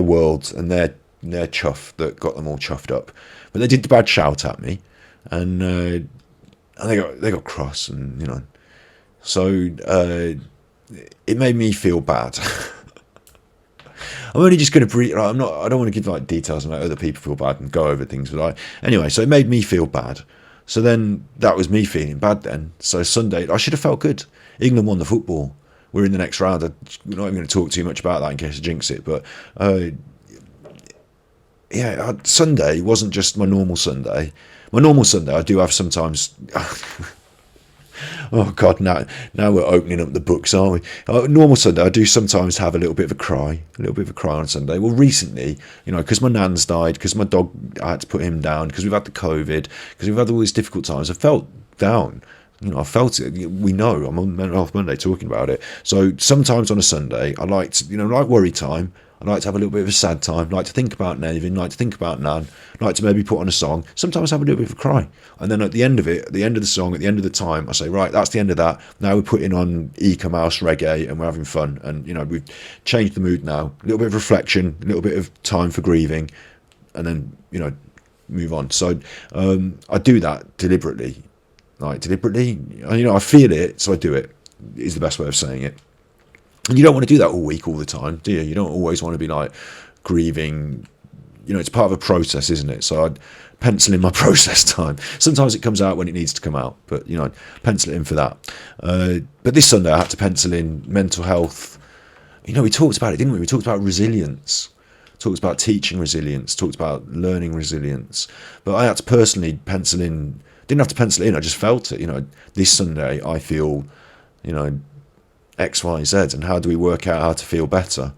world and their chuff that got them all chuffed up. But they did the bad shout at me, and they got cross, and you know, so. It made me feel bad. I'm only just going to breathe. I don't want to give like details and make other people feel bad and go over things. But anyway, so it made me feel bad. So then that was me feeling bad then. So Sunday, I should have felt good. England won the football. We're in the next round. I'm not even going to talk too much about that in case I jinx it. But Sunday wasn't just my normal Sunday. My normal Sunday, I do have sometimes... Oh God! Now we're opening up the books, aren't we? Normal Sunday, I do sometimes have a little bit of a cry on Sunday. Well, recently, you know, because my nan's died, because my dog, I had to put him down, because we've had the COVID, because we've had all these difficult times. I felt down. You know, I felt it. We know I'm on Mental Health Monday talking about it. So sometimes on a Sunday, I like to, like worry time. I like to have a little bit of a sad time, like to think about Navin, like to think about Nan, like to maybe put on a song, sometimes have a little bit of a cry. And then at the end of it, at the end of the song, at the end of the time, I say, right, that's the end of that. Now we're putting on Eka Mouse reggae and we're having fun. And, you know, we've changed the mood now. A little bit of reflection, a little bit of time for grieving, and then, you know, move on. So I do that deliberately. You know, I feel it, so I do it, is the best way of saying it. And you don't want to do that all week, all the time, do you? You don't always want to be like grieving. You know, it's part of a process, isn't it? So I'd pencil in my process time. Sometimes it comes out when it needs to come out, but, you know, pencil it in for that. But this Sunday I had to pencil in mental health. You know, we talked about it, didn't we? We talked about resilience. Talked about teaching resilience. Talked about learning resilience. But I had to personally pencil in. Didn't have to pencil it in. I just felt it. You know, this Sunday I feel, you know, X, Y, Z, and how do we work out how to feel better?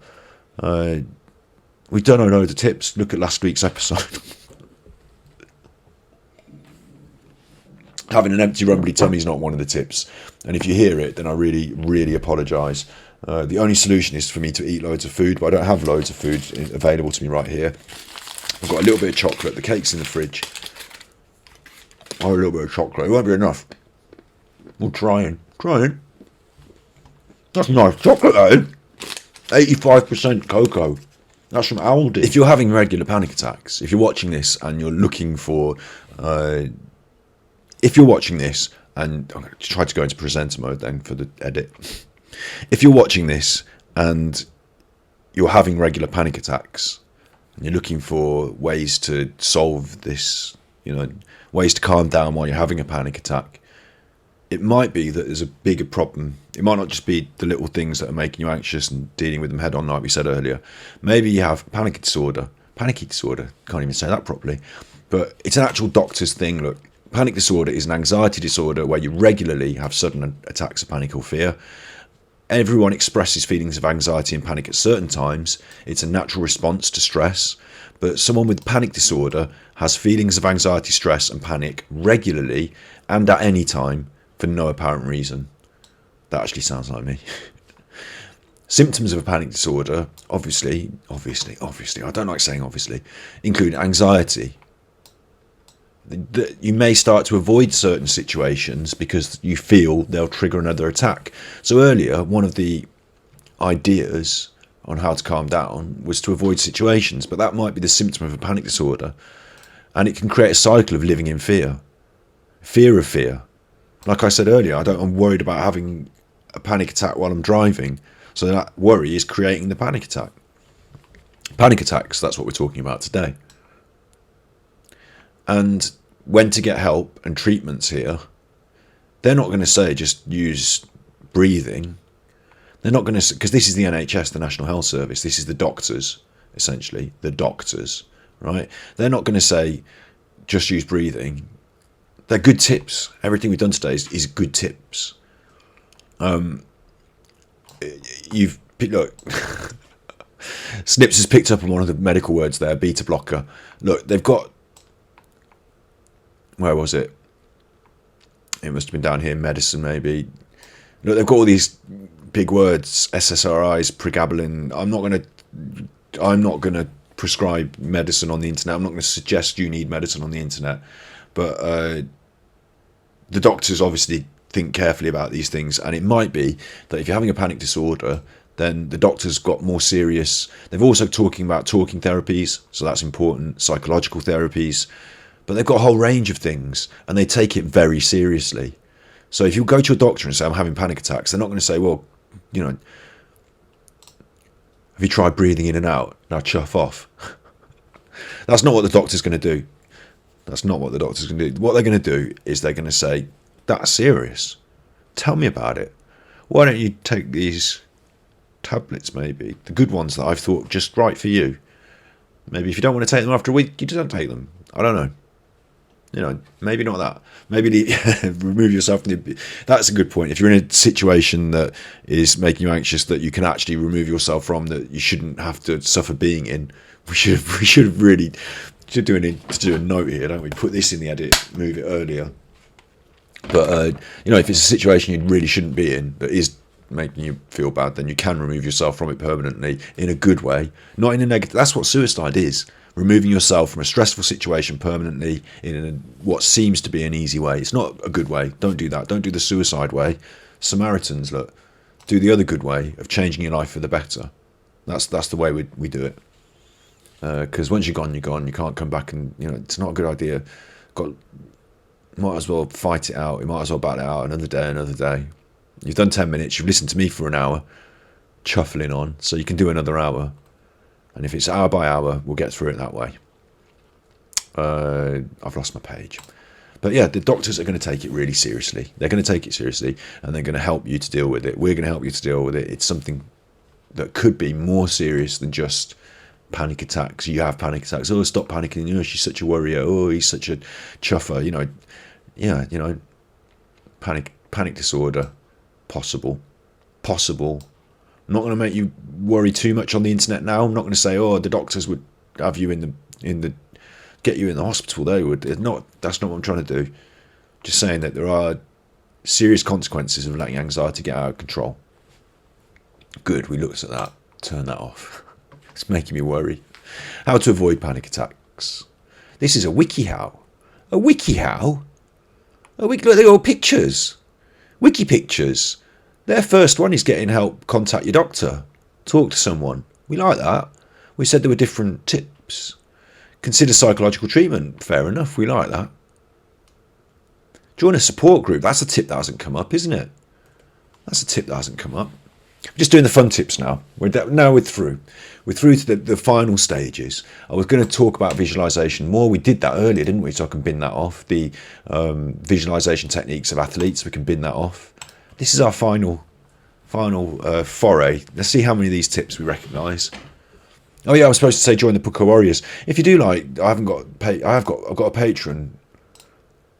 We've done a load of tips. Look at last week's episode. Having an empty rumbly tummy is not one of the tips, and if you hear it, then I really, really apologise. The only solution is for me to eat loads of food, but I don't have loads of food available to me right here. I've got a little bit of chocolate. The cake's in the fridge. Oh, a little bit of chocolate. It won't be enough. We're trying. That's nice chocolate, that is. 85% cocoa. That's from Aldi. If you're having regular panic attacks, if you're watching this and you're looking for... if you're watching this, and I'm going to try to go into presenter mode then for the edit. If you're watching this and you're having regular panic attacks, and you're looking for ways to solve this, you know, ways to calm down while you're having a panic attack, it might be that there's a bigger problem. It might not just be the little things that are making you anxious and dealing with them head on, like we said earlier. Maybe you have panicky disorder. Can't even say that properly. But it's an actual doctor's thing. Look, panic disorder is an anxiety disorder where you regularly have sudden attacks of panic or fear. Everyone expresses feelings of anxiety and panic at certain times. It's a natural response to stress. But someone with panic disorder has feelings of anxiety, stress and panic regularly and at any time, for no apparent reason. That actually sounds like me. Symptoms of a panic disorder, obviously, I don't like saying obviously, include anxiety. You may start to avoid certain situations because you feel they'll trigger another attack. So earlier, one of the ideas on how to calm down was to avoid situations, but that might be the symptom of a panic disorder. And it can create a cycle of living in fear. Fear of fear. Like I said earlier, I'm worried about having a panic attack while I'm driving. So that worry is creating the panic attack. Panic attacks, that's what we're talking about today. And when to get help and treatments here, they're not going to say just use breathing. They're not going to, because this is the NHS, the National Health Service. This is the doctors, essentially, the doctors, right? They're not going to say just use breathing. They're good tips. Everything we've done today is good tips. Look, Snips has picked up on one of the medical words there, beta blocker. Look, they've got, where was it? It must have been down here, medicine maybe. Look, they've got all these big words, SSRIs, pregabalin. I'm not gonna prescribe medicine on the internet. I'm not going to suggest you need medicine on the internet. But the doctors obviously think carefully about these things, and it might be that if you're having a panic disorder, then the doctors got more serious. They've also talking about talking therapies, so that's important, psychological therapies, but they've got a whole range of things, and they take it very seriously. So if you go to a doctor and say, I'm having panic attacks, they're not going to say, well, have you tried breathing in and out? Now chuff off. That's not what the doctor's going to do. That's not what the doctor's going to do. What they're going to do is they're going to say, that's serious. Tell me about it. Why don't you take these tablets, maybe? The good ones that I've thought just right for you. Maybe if you don't want to take them after a week, you just don't take them. I don't know. Maybe not that. Maybe remove yourself from the... That's a good point. If you're in a situation that is making you anxious that you can actually remove yourself from, that you shouldn't have to suffer being in, we should do a note here, don't we? Put this in the edit, move it earlier. But if it's a situation you really shouldn't be in that is making you feel bad, then you can remove yourself from it permanently in a good way, not in a negative. That's what suicide is. Removing yourself from a stressful situation permanently in what seems to be an easy way. It's not a good way. Don't do that. Don't do the suicide way. Samaritans, look, do the other good way of changing your life for the better. That's the way we do it. Because once you're gone, you're gone. You can't come back, and it's not a good idea. Might as well fight it out. You might as well battle it out another day. You've done 10 minutes. You've listened to me for an hour, chuffling on, so you can do another hour. And if it's hour by hour, we'll get through it that way. I've lost my page. But yeah, the doctors are going to take it really seriously. They're going to take it seriously, and they're going to help you to deal with it. We're going to help you to deal with it. It's something that could be more serious than just panic attacks. You have panic attacks. Oh, stop panicking. She's such a worrier. Oh, he's such a chuffer. Panic disorder. Possible. I'm not going to make you worry too much on the internet now. I'm not going to say, oh, the doctors would have you get you in the hospital. They would. That's not what I'm trying to do. Just saying that there are serious consequences of letting anxiety get out of control. Good, we looked at that. Turn that off. It's making me worry. How to avoid panic attacks. This is a WikiHow. A WikiHow? Look, they're all pictures. Wiki pictures. Their first one is getting help, contact your doctor. Talk to someone. We like that. We said there were different tips. Consider psychological treatment. Fair enough, we like that. Join a support group. That's a tip that hasn't come up, isn't it? That's a tip that hasn't come up. We're just doing the fun tips now. Now we're through. We're through to the final stages. I was going to talk about visualization more. We did that earlier, didn't we? So I can bin that off. The visualization techniques of athletes, we can bin that off. This is our final foray. Let's see how many of these tips we recognise. Oh yeah, I was supposed to say join the Puka Warriors. If you do like, I've got a patron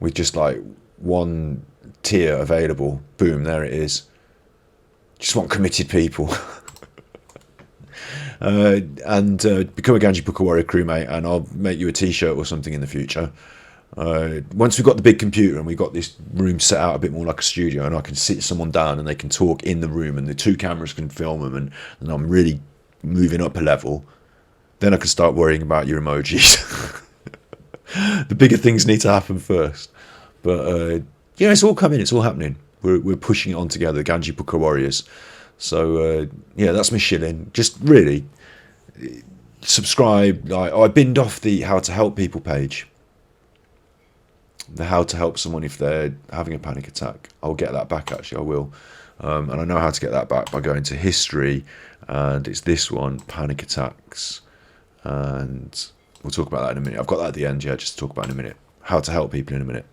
with just like one tier available. Boom, there it is. Just want committed people. And become a Ganji Puka Warrior crewmate, and I'll make you a t-shirt or something in the future. Once we've got the big computer and we've got this room set out a bit more like a studio, and I can sit someone down and they can talk in the room and the 2 cameras can film them, and I'm really moving up a level, then I can start worrying about your emojis. The bigger things need to happen first. But yeah, it's all coming, it's all happening. We're pushing it on together, Ganji Puka Warriors. So yeah, that's my shilling. Just really subscribe. I binned off the how to help people page. The how to help someone if they're having a panic attack. I'll get that back, actually, I will. And I know how to get that back by going to history, and it's this one, panic attacks. And we'll talk about that in a minute. I've got that at the end, yeah, just to talk about in a minute. How to help people in a minute.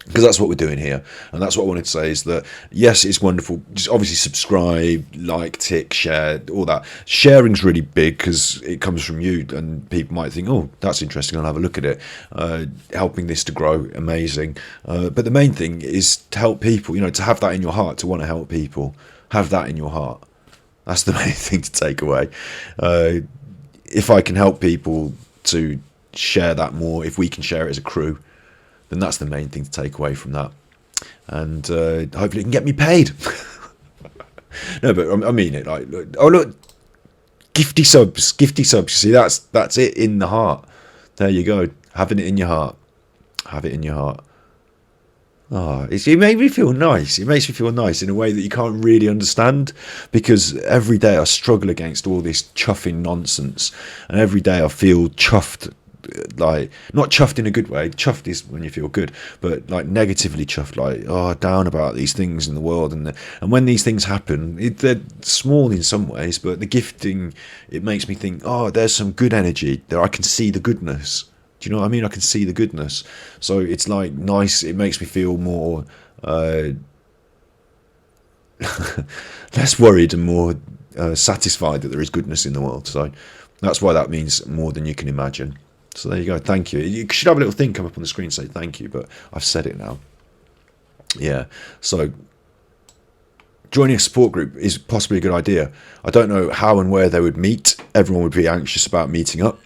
Because that's what we're doing here. And that's what I wanted to say is that, yes, it's wonderful. Just obviously subscribe, like, tick, share, all that. Sharing's really big because it comes from you and people might think, oh, that's interesting, I'll have a look at it. Helping this to grow, amazing. But the main thing is to help people, to have that in your heart, to want to help people. Have that in your heart. That's the main thing to take away. If I can help people to share that more, if we can share it as a crew, then that's the main thing to take away from that. And hopefully it can get me paid. No, but I mean it. Like, oh look, gifty subs. See, that's it in the heart. There you go. Having it in your heart. Have it in your heart. Oh, it made me feel nice. It makes me feel nice in a way that you can't really understand, because every day I struggle against all this chuffing nonsense, and every day I feel chuffed. Like, not chuffed in a good way. Chuffed is when you feel good, but like negatively chuffed, like, oh, down about these things in the world. And when these things happen, they're small in some ways, but the gifting, it makes me think, oh, there's some good energy there. I can see the goodness. Do you know what I mean? I can see the goodness. So it's like nice. It makes me feel more less worried and more satisfied that there is goodness in the world. So that's why that means more than you can imagine. So there you go. Thank you. You should have a little thing come up on the screen say thank you, but I've said it now. Yeah. So joining a support group is possibly a good idea. I don't know how and where they would meet. Everyone would be anxious about meeting up.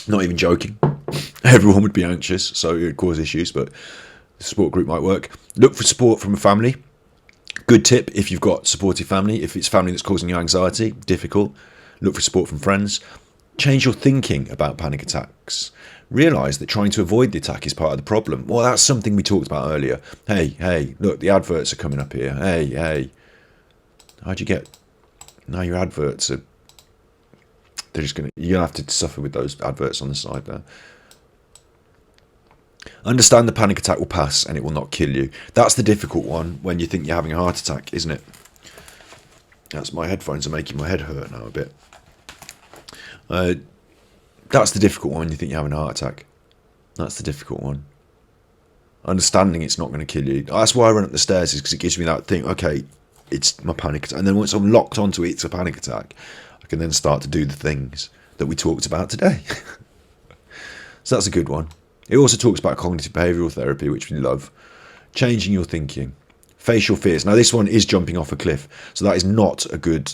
Not even joking. Everyone would be anxious, so it would cause issues, but the support group might work. Look for support from a family. Good tip if you've got supportive family. If it's family that's causing you anxiety, difficult, look for support from friends. Change your thinking about panic attacks. Realise that trying to avoid the attack is part of the problem. Well, that's something we talked about earlier. Hey, look, the adverts are coming up here. Hey. How'd you get... Now your adverts are... You're going to have to suffer with those adverts on the side there. Understand the panic attack will pass and it will not kill you. That's the difficult one when you think you're having a heart attack, isn't it? That's my headphones are making my head hurt now a bit. That's the difficult one when you think you're having a heart attack. That's the difficult one. Understanding it's not going to kill you. That's why I run up the stairs, is because it gives me that thing, okay, it's my panic attack. And then once I'm locked onto it's a panic attack, I can then start to do the things that we talked about today. So that's a good one. It also talks about cognitive behavioural therapy, which we love. Changing your thinking. Face your fears. Now, this one is jumping off a cliff. So that is not a good...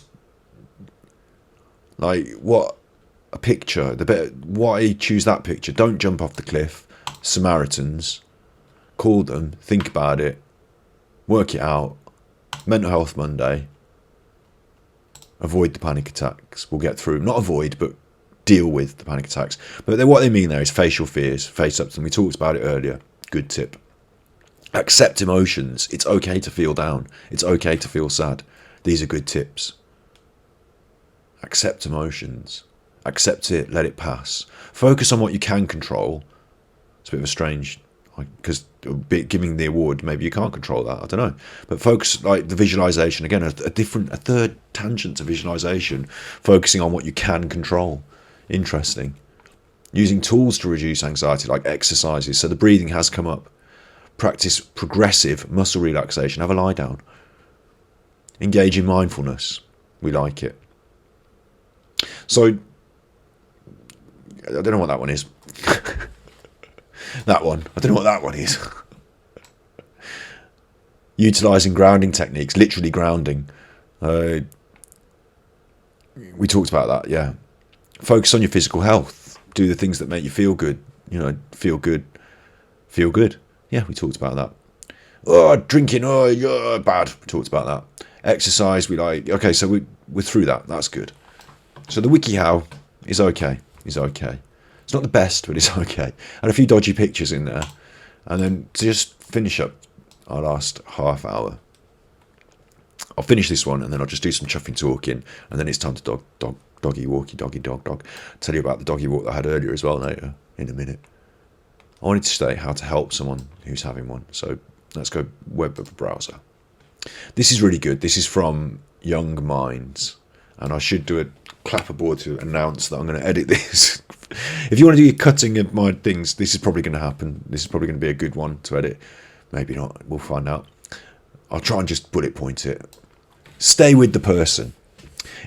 Like, what a picture. Why choose that picture? Don't jump off the cliff. Samaritans. Call them. Think about it. Work it out. Mental Health Monday. Avoid the panic attacks. We'll get through. Not avoid, but deal with the panic attacks. But what they mean there is face your fears. Face up to them. We talked about it earlier. Good tip. Accept emotions. It's okay to feel down. It's okay to feel sad. These are good tips. Accept emotions. Accept it. Let it pass. Focus on what you can control. It's a bit of a strange... Because giving the award, maybe you can't control that. I don't know. But focus, like the visualization, again, a third tangent to visualization, focusing on what you can control. Interesting. Using tools to reduce anxiety, like exercises. So the breathing has come up. Practice progressive muscle relaxation. Have a lie down. Engage in mindfulness. We like it. So, I don't know what that one is. That one. I don't know what that one is. Utilising grounding techniques. Literally grounding. We talked about that, yeah. Focus on your physical health. Do the things that make you feel good. feel good. Feel good. Yeah, we talked about that. Oh, drinking, oh, yeah, bad. We talked about that. Exercise, we like. Okay, so we're through that. That's good. So the WikiHow is okay. It's okay. It's not the best, but it's okay. And a few dodgy pictures in there. And then to just finish up our last half hour, I'll finish this one and then I'll just do some chuffing talking, and then it's time to doggy walkie, doggy dog. I'll tell you about the doggy walk that I had earlier as well later in a minute. I wanted to say how to help someone who's having one. So let's go web of a browser. This is really good. This is from Young Minds, and I should do a clapperboard to announce that I'm going to edit this. If you want to do your cutting of my things, this is probably going to happen. This is probably going to be a good one to edit. Maybe not. We'll find out. I'll try and just bullet point it. Stay with the person.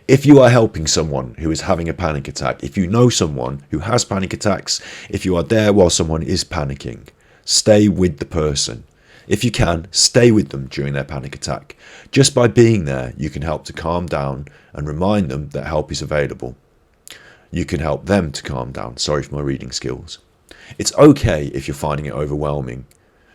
If you are helping someone who is having a panic attack, if you know someone who has panic attacks, if you are there while someone is panicking, stay with the person. If you can, stay with them during their panic attack. Just by being there, you can help to calm down and remind them that help is available. You can help them to calm down. Sorry for my reading skills. It's okay if you're finding it overwhelming.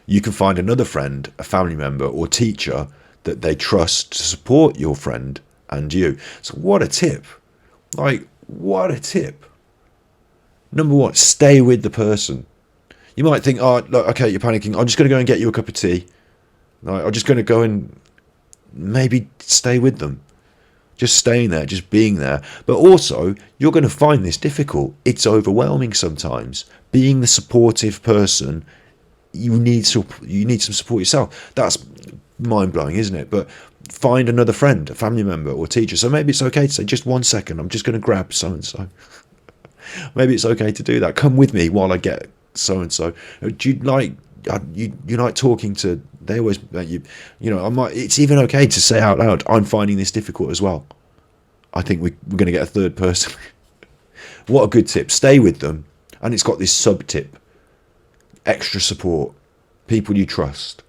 You can find another friend, a family member or teacher that they trust to support your friend and you. So what a tip. What a tip. Number one, stay with the person. You might think, oh, look, okay, you're panicking. I'm just going to go and get you a cup of tea. I'm just going to go and maybe stay with them. Just staying there, just being there. But also, you're going to find this difficult. It's overwhelming sometimes. Being the supportive person, you need some support yourself. That's mind-blowing, isn't it? But find another friend, a family member or teacher. So maybe it's okay to say, just 1 second, I'm just going to grab so-and-so. Maybe it's okay to do that. Come with me while I get so-and-so. Do you like talking to, they always, it's even okay to say out loud, I'm finding this difficult as well. I think we're going to get a third person. What a good tip. Stay with them. And it's got this sub-tip. Extra support. People you trust.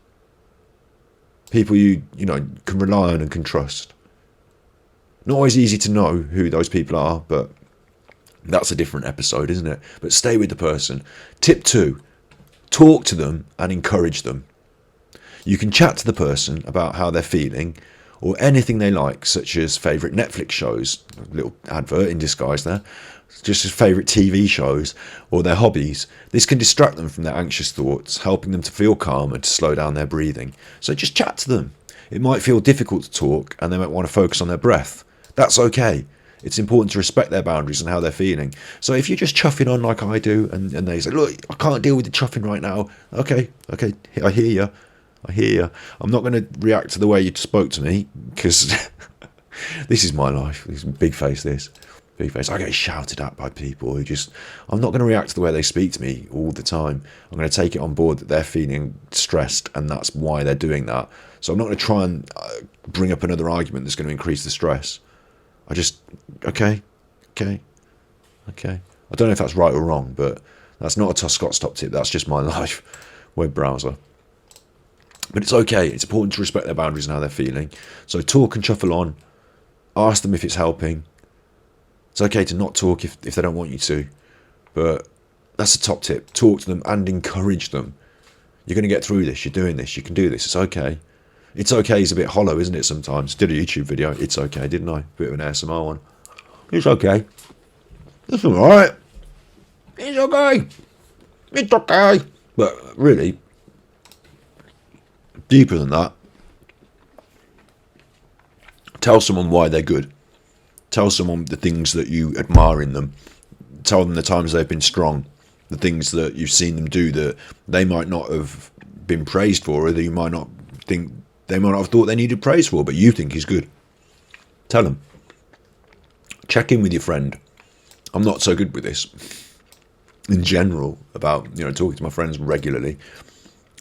People you can rely on and can trust. Not always easy to know who those people are, but that's a different episode, isn't it? But stay with the person. Tip 2, talk to them and encourage them. You can chat to the person about how they're feeling or anything they like, such as favourite Netflix shows, a little advert in disguise there, just as favourite TV shows or their hobbies. This can distract them from their anxious thoughts, helping them to feel calm and to slow down their breathing. So just chat to them. It might feel difficult to talk and they might want to focus on their breath. That's okay. It's important to respect their boundaries and how they're feeling. So if you're just chuffing on like I do and they say, look, I can't deal with the chuffing right now. Okay, I hear you. I'm not going to react to the way you spoke to me because this is my life. This is big face. I get shouted at by people who I'm not going to react to the way they speak to me all the time. I'm going to take it on board that they're feeling stressed and that's why they're doing that. So I'm not going to try and bring up another argument that's going to increase the stress. I just, okay. I don't know if that's right or wrong, but that's not a Scott Stop tip. That's just my life. Web browser. But it's okay. It's important to respect their boundaries and how they're feeling. So talk and shuffle on. Ask them if it's helping. It's okay to not talk if they don't want you to. But that's a top tip. Talk to them and encourage them. You're going to get through this. You're doing this. You can do this. It's okay. It's okay is a bit hollow, isn't it, sometimes? Did a YouTube video. It's okay, didn't I? Bit of an ASMR one. It's okay. It's alright. It's okay. It's okay. But really, deeper than that, tell someone why they're good. Tell someone the things that you admire in them. Tell them the times they've been strong. The things that you've seen them do that they might not have been praised for, or that you might not think they might not have thought they needed praise for, but you think is good. Tell them. Check in with your friend. I'm not so good with this in general about talking to my friends regularly,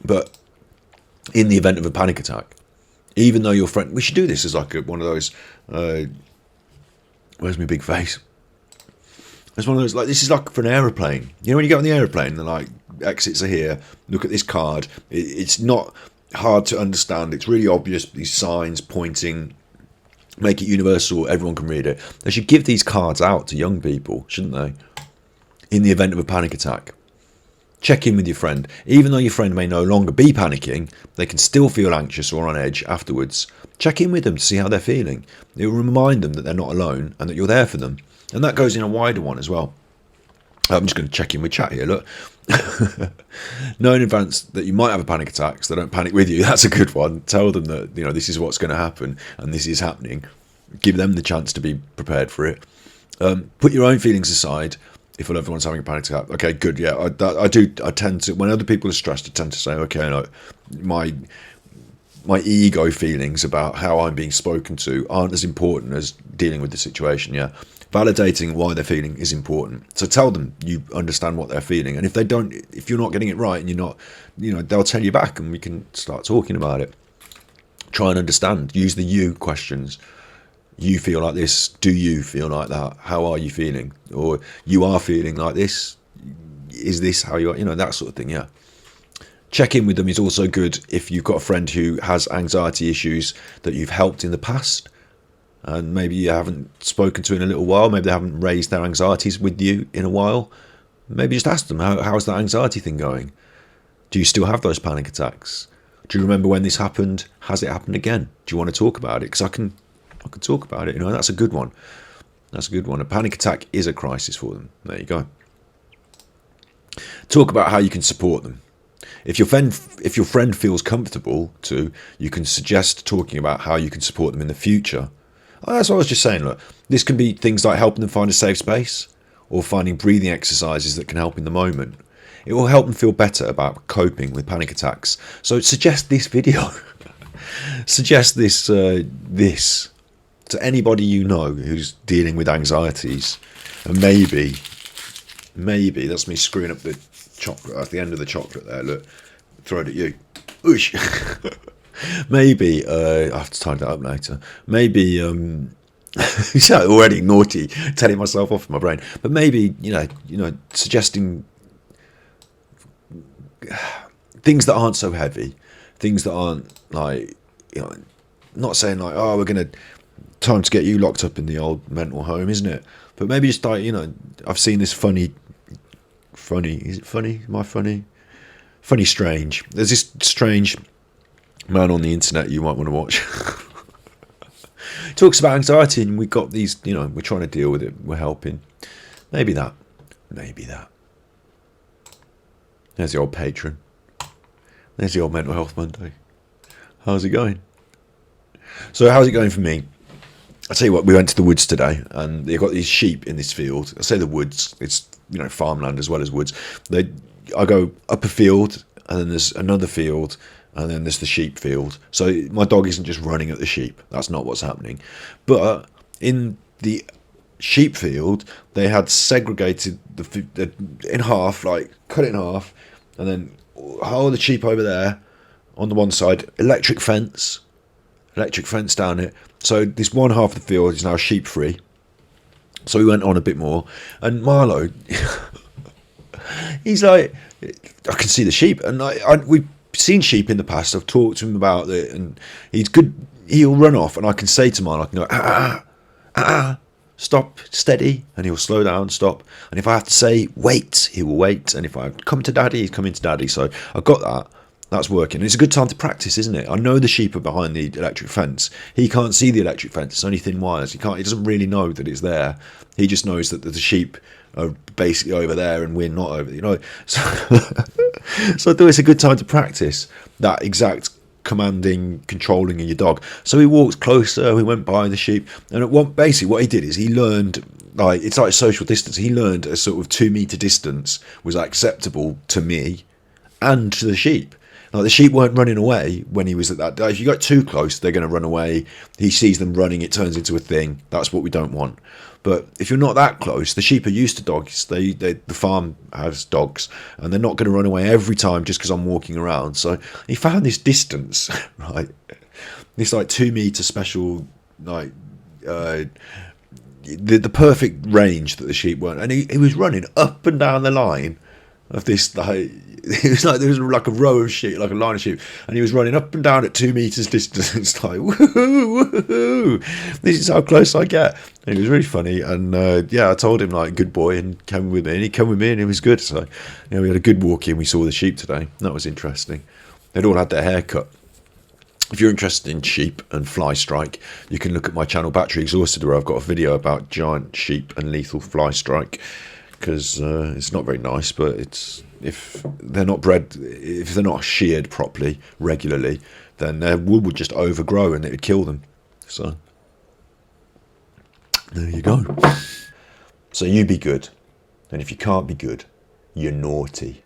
but in the event of a panic attack, even though your friend, we should do this as like one of those. Where's my big face? It's one of those, like, this is like for an aeroplane. When you get on the aeroplane, they're like, exits are here. Look at this card. It's not hard to understand. It's really obvious. These signs pointing, make it universal. Everyone can read it. They should give these cards out to young people, shouldn't they? In the event of a panic attack. Check in with your friend. Even though your friend may no longer be panicking, they can still feel anxious or on edge afterwards. Check in with them to see how they're feeling. It will remind them that they're not alone and that you're there for them. And that goes in a wider one as well. I'm just going to check in with chat here, look. Know in advance that you might have a panic attack, so they don't panic with you. That's a good one. Tell them that, this is what's going to happen and this is happening. Give them the chance to be prepared for it. Put your own feelings aside. If everyone's having a panic attack, okay, good, yeah, I tend to, when other people are stressed, I tend to say, okay, no, my ego feelings about how I'm being spoken to aren't as important as dealing with the situation, yeah. Validating why they're feeling is important. So tell them you understand what they're feeling, and if you're not getting it right and you're not, they'll tell you back and we can start talking about it. Try and understand, use the you questions. You feel like this, do you feel like that? How are you feeling? Or you are feeling like this, is this how you are? That sort of thing, yeah. Check in with them is also good if you've got a friend who has anxiety issues that you've helped in the past and maybe you haven't spoken to in a little while, maybe they haven't raised their anxieties with you in a while. Maybe just ask them, how's that anxiety thing going? Do you still have those panic attacks? Do you remember when this happened? Has it happened again? Do you want to talk about it? Because I can talk about it, that's a good one. That's a good one. A panic attack is a crisis for them. There you go. Talk about how you can support them. If your friend feels comfortable to, you can suggest talking about how you can support them in the future. Oh, that's what I was just saying. Look, this can be things like helping them find a safe space or finding breathing exercises that can help in the moment. It will help them feel better about coping with panic attacks. So suggest this video. Suggest this to anybody you know who's dealing with anxieties. And maybe that's me screwing up the chocolate at the end of the chocolate there, look, throw it at you. Oosh. Maybe I have to tie that up later. Maybe already naughty, telling myself off in my brain. But maybe suggesting things that aren't so heavy, things that aren't like not saying like, oh, we're gonna time to get you locked up in the old mental home, isn't it? But maybe just like, I've seen this funny, is it funny? Am I funny? Funny strange. There's this strange man on the internet you might want to watch. Talks about anxiety and we've got these, we're trying to deal with it, we're helping. Maybe that. There's the old patron. There's the old Mental Health Monday. How's it going? So how's it going for me? I tell you what, we went to the woods today and they've got these sheep in this field. I say the woods, it's farmland as well as woods. I go up a field and then there's another field and then there's the sheep field. So my dog isn't just running at the sheep. That's not what's happening. But in the sheep field, they had segregated the in half, like cut it in half, and then hold the sheep over there on the one side, electric fence down it. So this one half of the field is now sheep free. So we went on a bit more, and Marlo, he's like, I can see the sheep, and we've seen sheep in the past. I've talked to him about it, and he's good. He'll run off, and I can say to Marlo, I can go, stop, steady, and he'll slow down, stop. And if I have to say wait, he will wait. And if I come to daddy, he's coming to daddy. So I've got that. That's working. It's a good time to practice, isn't it? I know the sheep are behind the electric fence. He can't see the electric fence. It's only thin wires. He doesn't really know that it's there. He just knows that the sheep are basically over there and we're not over there, So, so I thought it's a good time to practice that exact commanding, controlling of your dog. So he walked closer, we went by the sheep, and basically what he did is he learned, like, it's like social distance. He learned a sort of 2 meter distance was acceptable to me and to the sheep. Like, the sheep weren't running away when he was at that. If you got too close, they're going to run away. He sees them running, it turns into a thing. That's what we don't want. But if you're not that close, the sheep are used to dogs. The farm has dogs, and they're not going to run away every time just because I'm walking around. So he found this distance, right? This like 2 meter special, like the perfect range that the sheep weren't. And he was running up and down the line of this, like, it was like there was like a row of sheep, like a line of sheep, and he was running up and down at 2 meters distance, like, woohoo, woohoo, this is how close I get. And it was really funny, and yeah, I told him, like, good boy, and came with me, and he came with me, and it was good. So, you know, we had a good walk in. We saw the sheep today. That was interesting. They'd all had their hair cut. If you're interested in sheep and fly strike, you can look at my channel Battery Exhausted, where I've got a video about giant sheep and lethal fly strike, because it's not very nice, but it's, if they're not bred, if they're not sheared properly regularly, then their wool would just overgrow and it would kill them. So there you go. So you be good, and if you can't be good, you're naughty.